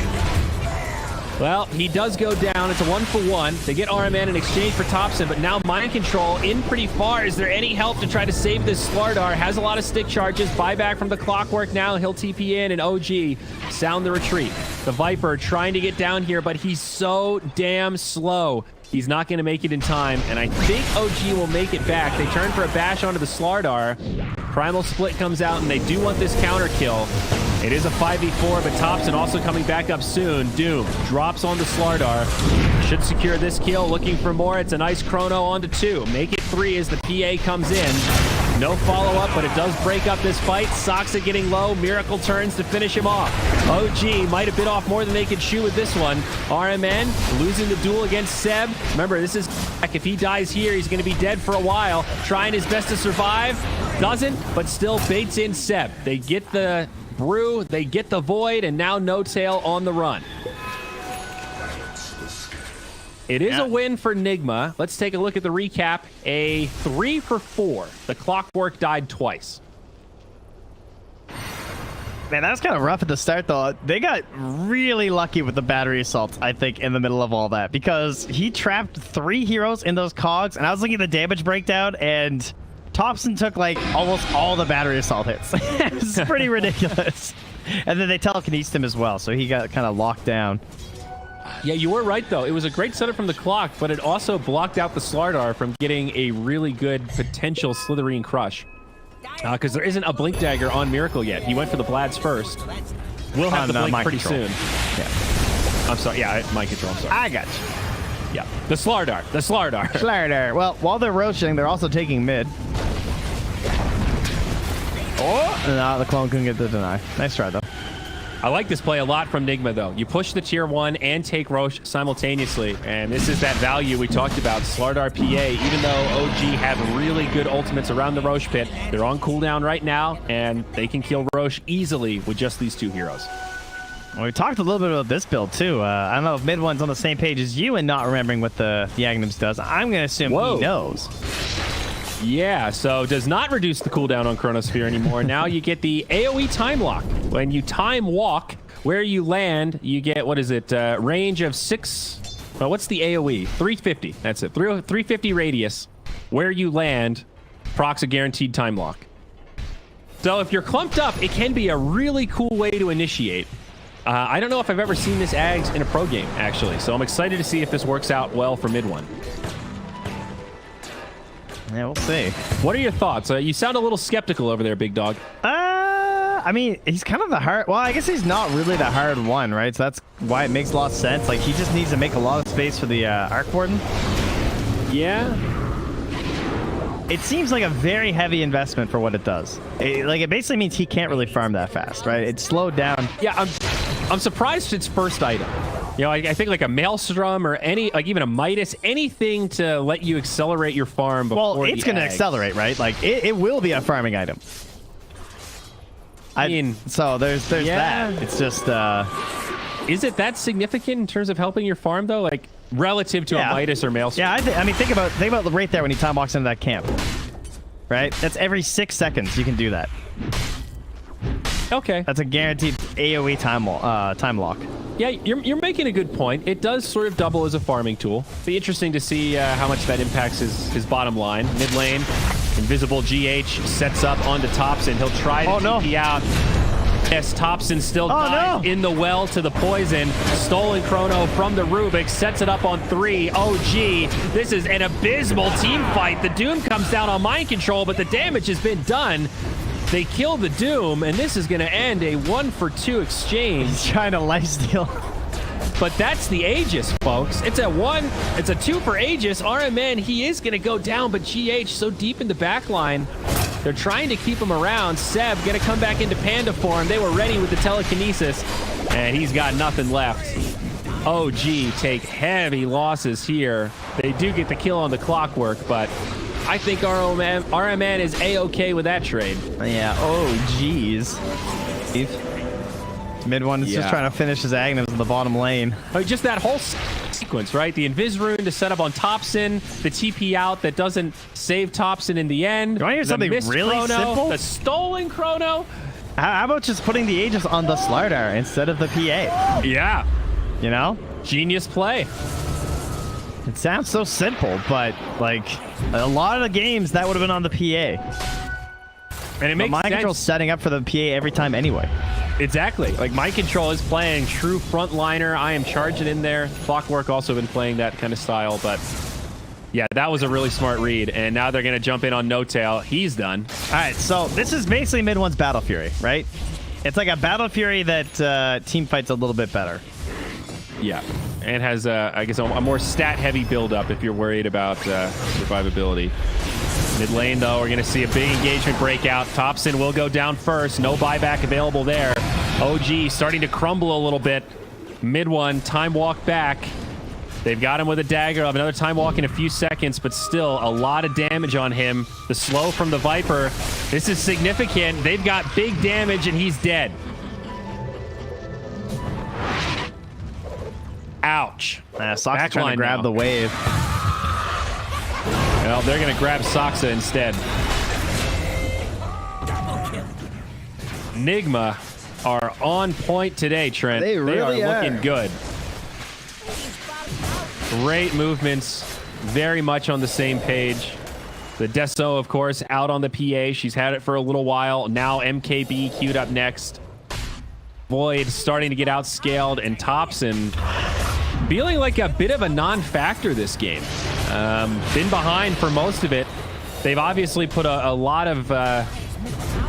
Well, he does go down. It's a 1-for-1. They get RMN in exchange for Thompson, but now mind control in pretty far. Is there any help to try to save this Slardar? Has a lot of stick charges. Buyback from the Clockwork now. He'll TP in, and OG sound the retreat. The Viper trying to get down here, but he's so damn slow. He's not going to make it in time, and I think OG will make it back. They turn for a bash onto the Slardar. Primal Split comes out, and they do want this counter kill. It is a 5v4, but Thompson also coming back up soon. Doom drops on the Slardar. Should secure this kill. Looking for more. It's a nice chrono onto 2. Make it 3 as the PA comes in. No follow-up, but it does break up this fight. Soxa getting low. Miracle turns to finish him off. OG might have bit off more than they could chew with this one. RMN losing the duel against Seb. Remember, this is if he dies here, he's going to be dead for a while. Trying his best to survive. Doesn't, but still baits in Seb. They get the Brew, they get the Void, and now No Tail on the run. It is a win for NIGMA. Let's take a look at the recap. A 3-for-4. The Clockwork died twice. Man, that was kind of rough at the start, though. They got really lucky with the battery assault, I think, in the middle of all that. Because he trapped 3 heroes in those cogs, and I was looking at the damage breakdown, and Thompson took, like, almost all the battery assault hits. It's pretty ridiculous. And then they telekinesed him as well, so he got kind of locked down. Yeah, you were right, though. It was a great setup from the Clock, but it also blocked out the Slardar from getting a really good potential Slitherine Crush. Because there isn't a Blink Dagger on Miracle yet. He went for the Blads first. We'll have the Blink pretty soon. Yeah. I'm sorry. Yeah, mind control. I'm sorry. I got you. Yeah. The Slardar. Slardar. Well, while they're roaching, they're also taking mid. Oh! No, the clone couldn't get the deny. Nice try, though. I like this play a lot from NIGMA, though. You push the tier 1 and take Roche simultaneously, and this is that value we talked about. Slardar PA, even though OG have really good ultimates around the Roche pit, they're on cooldown right now, and they can kill Roche easily with just these 2 heroes. Well, we talked a little bit about this build, too. I don't know if Mid One's on the same page as you and not remembering what the Aghanim's does. I'm going to assume he knows. Yeah, so does not reduce the cooldown on Chronosphere anymore. Now you get the AoE time lock. When you time walk, where you land, you get, what is it, range of 6... Well, what's the AoE? 350. That's it. 350 radius. Where you land, procs a guaranteed time lock. So if you're clumped up, it can be a really cool way to initiate. I don't know if I've ever seen this Ags in a pro game, actually. So I'm excited to see if this works out well for Mid One. Yeah, we'll see. What are your thoughts? You sound a little skeptical over there, big dog. I mean, he's kind of the hard... Well, I guess he's not really the hard one, right? So that's why it makes a lot of sense. Like, he just needs to make a lot of space for the Arc Warden. Yeah. It seems like a very heavy investment for what it does. It basically means he can't really farm that fast, right? It's slowed down. Yeah, I'm surprised it's first item. You know, I think like a Maelstrom or any, like even a Midas, anything to let you accelerate your farm before. Well, it's going to accelerate, right? Like it will be a farming item. I mean, so there's that. It's just. Is it that significant in terms of helping your farm though? Like relative to a Midas or Maelstrom? Yeah, I mean, think about right there when he time walks into that camp. Right? That's every 6 seconds you can do that. Okay. That's a guaranteed AoE time lock. Yeah, you're making a good point. It does sort of double as a farming tool. Be interesting to see how much that impacts his bottom line. Mid lane, invisible GH sets up onto Thompson. He'll try to TP out. Yes, Thompson still dies in the well to the poison. Stolen Chrono from the Rubik, sets it up on 3. OG, this is an abysmal team fight. The Doom comes down on mind control, but the damage has been done. They kill the Doom, and this is going to end a 1-for-2 exchange. He's trying to lifesteal. But that's the Aegis, folks. It's a 2 for Aegis. RMN, he is going to go down, but GH so deep in the back line. They're trying to keep him around. Seb going to come back into Panda form. They were ready with the telekinesis, and he's got nothing left. OG take heavy losses here. They do get the kill on the Clockwork, but I think RMN is A-okay with that trade. Yeah, geez. Mid One is just trying to finish his Agnus in the bottom lane. Oh, just that whole sequence, right? The Invis Rune to set up on Thompson, the TP out that doesn't save Thompson in the end. You want to hear something really simple? The stolen Chrono. How about just putting the Aegis on the Slardar instead of the PA? Yeah. You know? Genius play. It sounds so simple, but like a lot of the games that would have been on the PA. And it makes Mind sense. Control's setting up for the PA every time anyway. Exactly. Like Mind Control is playing true frontliner. I am charging in there. Clockwork also been playing that kind of style, but yeah, that was a really smart read. And now they're going to jump in on No Tail. He's done. All right, so this is basically Mid One's Battle Fury, right? It's like a Battle Fury that team fights a little bit better. Yeah, and has, I guess, a more stat-heavy build-up if you're worried about survivability. Mid lane, though, we're going to see a big engagement breakout. Thompson will go down first. No buyback available there. OG starting to crumble a little bit. Mid One, time walk back. They've got him with a dagger. I'll have another time walk in a few seconds, but still a lot of damage on him. The slow from the Viper. This is significant. They've got big damage, and he's dead. Ouch. Sock's trying to grab the wave. Well, they're going to grab Soxa instead. NIGMA are on point today, Trent. They really are looking good. Great movements. Very much on the same page. The Deso, of course, out on the PA. She's had it for a little while. Now MKB queued up next. Void starting to get outscaled, and Thompson feeling like a bit of a non-factor this game. Been behind for most of it. They've obviously put a lot of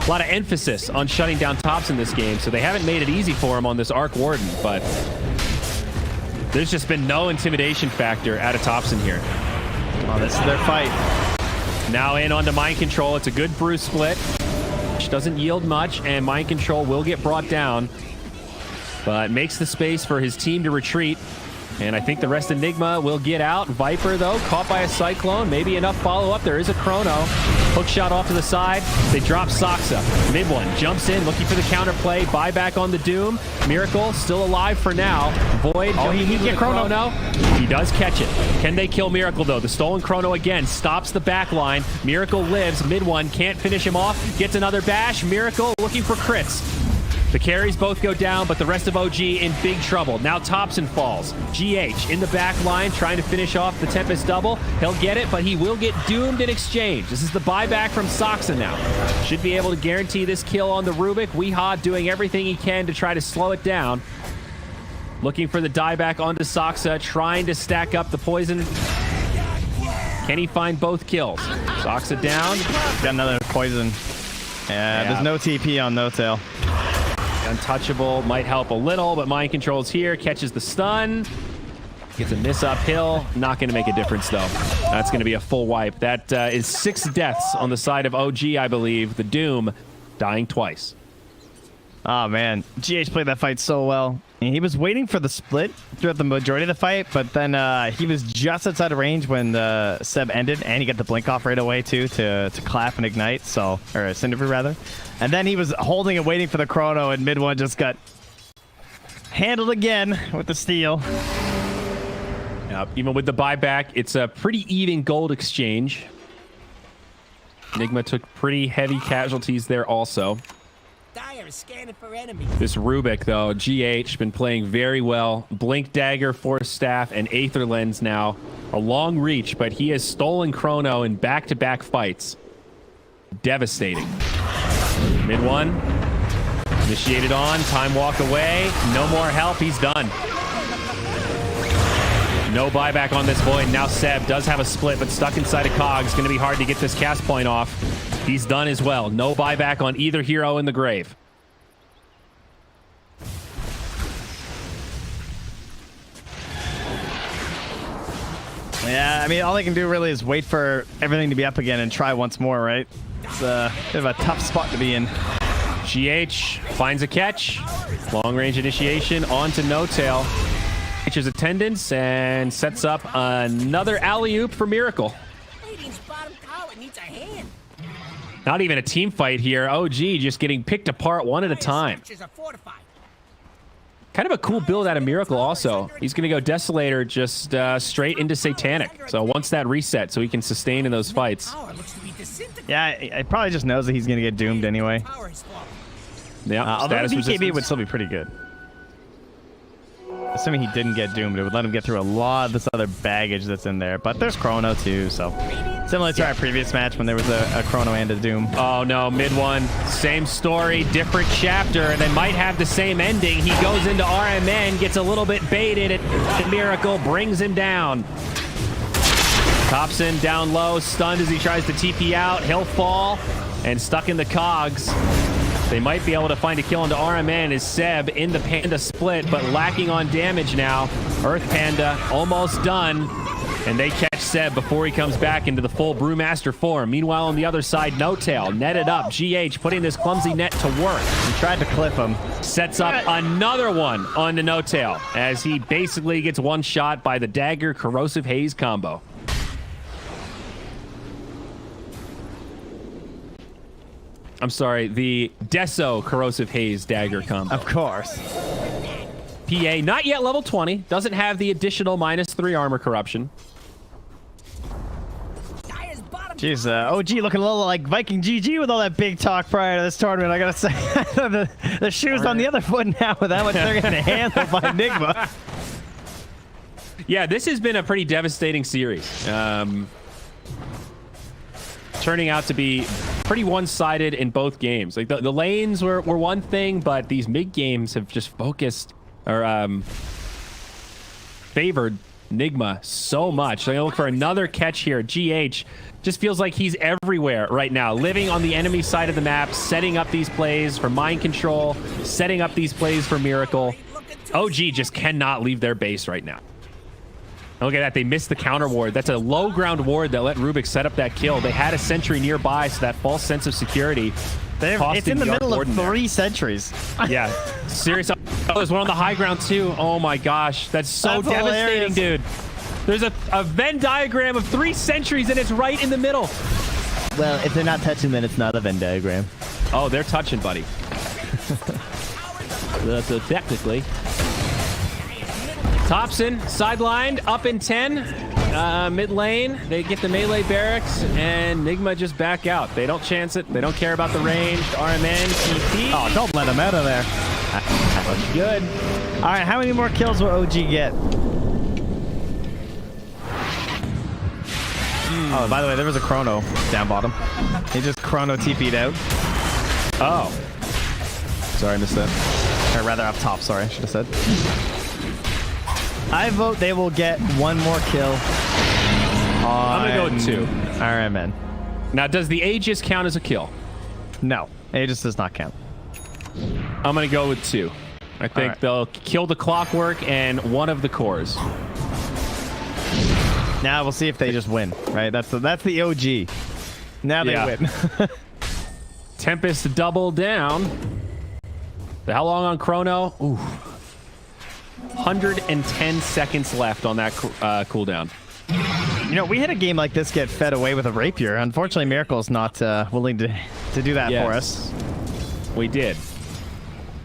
emphasis on shutting down Thompson this game, so they haven't made it easy for him on this Arc Warden, but there's just been no intimidation factor out of Thompson here. Oh, this is their fight. Now in onto Mind Control. It's a good bruise split, which doesn't yield much, and Mind Control will get brought down. but makes the space for his team to retreat. And I think the rest of NIGMA will get out. Viper, though, caught by a Cyclone. Maybe enough follow-up. There is a Chrono. Hook shot off to the side. They drop Soxa. Mid one jumps in, looking for the counterplay. Buyback on the Doom. Miracle still alive for now. Void. Oh, he get Chrono. He does catch it. Can they kill Miracle, though? The stolen Chrono again stops the back line. Miracle lives. Mid one can't finish him off. Gets another bash. Miracle looking for crits. The carries both go down, but the rest of OG in big trouble. Now Thompson falls. GH in the back line trying to finish off the Tempest double. He'll get it, but he will get doomed in exchange. This is the buyback from Soxa now. Should be able to guarantee this kill on the Rubik. Weehaw doing everything he can to try to slow it down. Looking for the dieback onto Soxa, trying to stack up the poison. Can he find both kills? Soxa down. Got another poison. Yeah, there's no TP on No Tail. Untouchable might help a little, but mind control's here. Catches the stun. Gets a miss uphill. Not going to make a difference, though. That's going to be a full wipe. That is 6 deaths on the side of OG, I believe. The Doom dying twice. Oh, man. GH played that fight so well. And he was waiting for the split throughout the majority of the fight, but then he was just outside of range when the Seb ended, and he got the blink off right away, too, to clap and ignite, so, or Cinderfree, rather. And then he was holding and waiting for the Chrono, and mid one just got handled again with the steal. Yep. Even with the buyback, it's a pretty even gold exchange. NIGMA took pretty heavy casualties there also. Dire is scanning for enemies. This Rubik, though, GH, been playing very well. Blink Dagger, Force Staff, and Aether Lens now. A long reach, but he has stolen Chrono in back-to-back fights. Devastating. Mid one. Initiated on. Time walk away. No more help. He's done. No buyback on this Void. Now Seb does have a split, but stuck inside a cog. It's going to be hard to get this cast point off. He's done as well. No buyback on either hero in the grave. Yeah, I mean, all they can do really is wait for everything to be up again and try once more, right? It's a bit of a tough spot to be in. GH finds a catch. Long range initiation onto No Tail. H's attendance and sets up another alley-oop for Miracle. Radiant's bottom tower needs a hand. Not even a team fight here. OG just getting picked apart one at a time. Structures are fortified. Kind of a cool build out of Miracle also. He's going to go Desolator just straight into Satanic. So once that reset so he can sustain in those fights. Tower looks to be disintegrated. Yeah, it probably just knows that he's going to get doomed anyway. Tower is falling. Yeah, Although status the BKB resistance. would still be pretty good. Assuming he didn't get doomed, it would let him get through a lot of this other baggage that's in there. But there's Chrono too, so similar to our previous match when there was a Chrono and a Doom. Oh no, mid one, same story, different chapter, and they might have the same ending. He goes into RMN, gets a little bit baited at Miracle, brings him down. Thompson down low, stunned as he tries to TP out. He'll fall, and stuck in the cogs. They might be able to find a kill into RMN as Seb in the Panda split, but lacking on damage now. Earth Panda almost done, and they catch Seb before he comes back into the full Brewmaster form. Meanwhile, on the other side, No Tail netted up. GH putting this clumsy net to work. He tried to clip him. Sets up another one on the No Tail as he basically gets one shot by the Dagger Corrosive Haze combo. I'm sorry, the Deso Corrosive Haze Dagger combo. Of course. PA, not yet level 20. Doesn't have the additional -3 armor corruption. Dire's bottom Jeez, tower OG looking a little like Viking GG with all that big talk prior to this tournament, I gotta say. the shoe's on the other foot now with how much they're gonna handle by NIGMA. Yeah, this has been a pretty devastating series. Turning out to be pretty one-sided in both games. Like the lanes were one thing, but these mid games have just focused or favored NIGMA so much. So I'm gonna look for another catch here. GH just feels like he's everywhere right now, living on the enemy side of the map, setting up these plays for mind control, setting up these plays for Miracle. OG just cannot leave their base right now. Look at that, they missed the counter ward. That's a low ground ward that let Rubik set up that kill. They had a sentry nearby, so that false sense of security It's costing in the middle of Arc Warden there. 3 sentries. Yeah, seriously. Oh, there's one on the high ground too. Oh my gosh, that's so That's devastating, hilarious. dude. There's a Venn diagram of 3 sentries and it's right in the middle. Well, if they're not touching, then it's not a Venn diagram. Oh, they're touching, buddy. So technically. Thompson, sidelined, up in 10. Mid lane, they get the melee barracks, and NIGMA just back out. They don't chance it. They don't care about the ranged RMN, TP. Oh, don't let him out of there. Looks good. All right, how many more kills will OG get? Oh, by the way, there was a chrono down bottom. He just chrono TP'd out. Oh. Sorry, I missed that. Or rather, up top. Sorry, I should have said. I vote they will get 1 more kill. I'm going to go with 2. RMN. Now, does the Aegis count as a kill? No, it just does not count. I'm going to go with 2. I think right. they'll kill the clockwork and 1 of the cores. Now we'll see if they just win, right? That's the OG. Now they Yeah. win. Tempest double down. How long on chrono? Ooh. 110 seconds left on that cooldown. You know, we had a game like this get fed away with a rapier. Unfortunately, Miracle's not willing to do that for us. We did.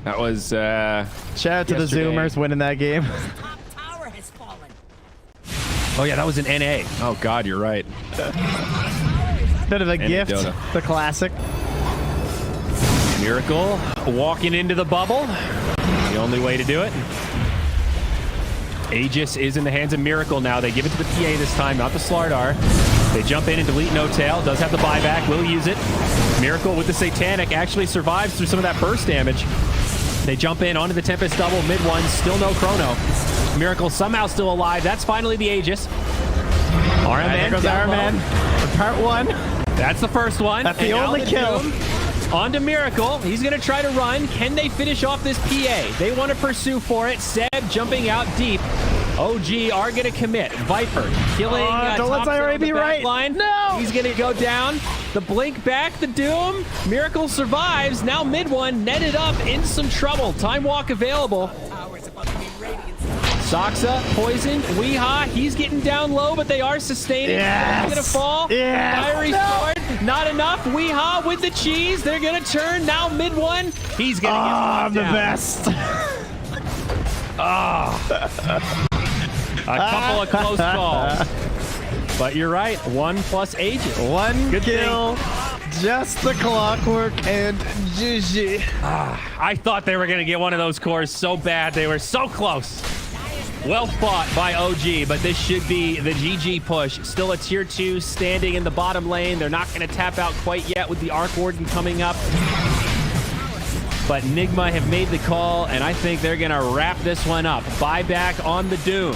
That was Shout out to yesterday. the Zoomers winning that game. Top tower has fallen. Oh yeah, that was an NA. Oh god, you're right. Bit of a gift. Dota. The classic. Miracle walking into the bubble. The only way to do it. Aegis is in the hands of Miracle now. They give it to the PA this time, not the Slardar. They jump in and delete No Tail. Does have the buyback. Will use it. Miracle with the Satanic actually survives through some of that burst damage. They jump in onto the Tempest double. Mid one. Still no chrono. Miracle somehow still alive. That's finally the Aegis. RMN. There goes down RMN. low. For part 1. That's the first one. That's the And now only kill. Doom on to Miracle. He's going to try to run. Can they finish off this PA? They want to pursue for it. Seb jumping out deep. OG are going to commit. Viper killing don't let Thompson Zyra on the be back right. line. No! He's going to go down. The blink back, the Doom. Miracle survives. Now mid one netted up in some trouble. Time walk available. Tower's about to be radiant. Soxa poisoned. Weehaw, he's getting down low, but they are sustaining. Yes! He's gonna fall. Yes! Fiery sword, not enough. Weehaw with the cheese. They're gonna turn. Now mid one. He's gonna get I'm the down. best. A couple of close calls. But you're right. 1 plus Aegis. 1 Good kill. Just the clockwork and GG. I thought they were gonna get one of those cores so bad. They were so close. Well fought by OG, but this should be the GG push. Still a tier 2 standing in the bottom lane. They're not going to tap out quite yet with the Arc Warden coming up. But NIGMA have made the call, and I think they're going to wrap this one up. Buyback on the Doom.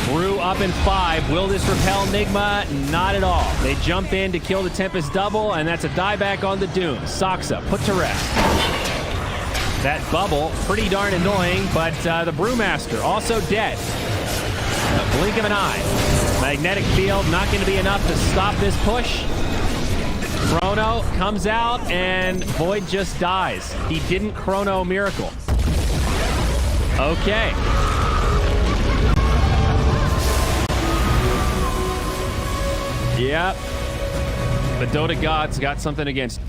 Brew up in 5. Will this repel NIGMA? Not at all. They jump in to kill the Tempest double, and that's a dieback on the Doom. Soxa put to rest. That bubble, pretty darn annoying, but the Brewmaster also dead. A blink of an eye. Magnetic field not going to be enough to stop this push. Chrono comes out and Void just dies. He didn't Chrono Miracle. Okay. Yep. The Dota gods got something against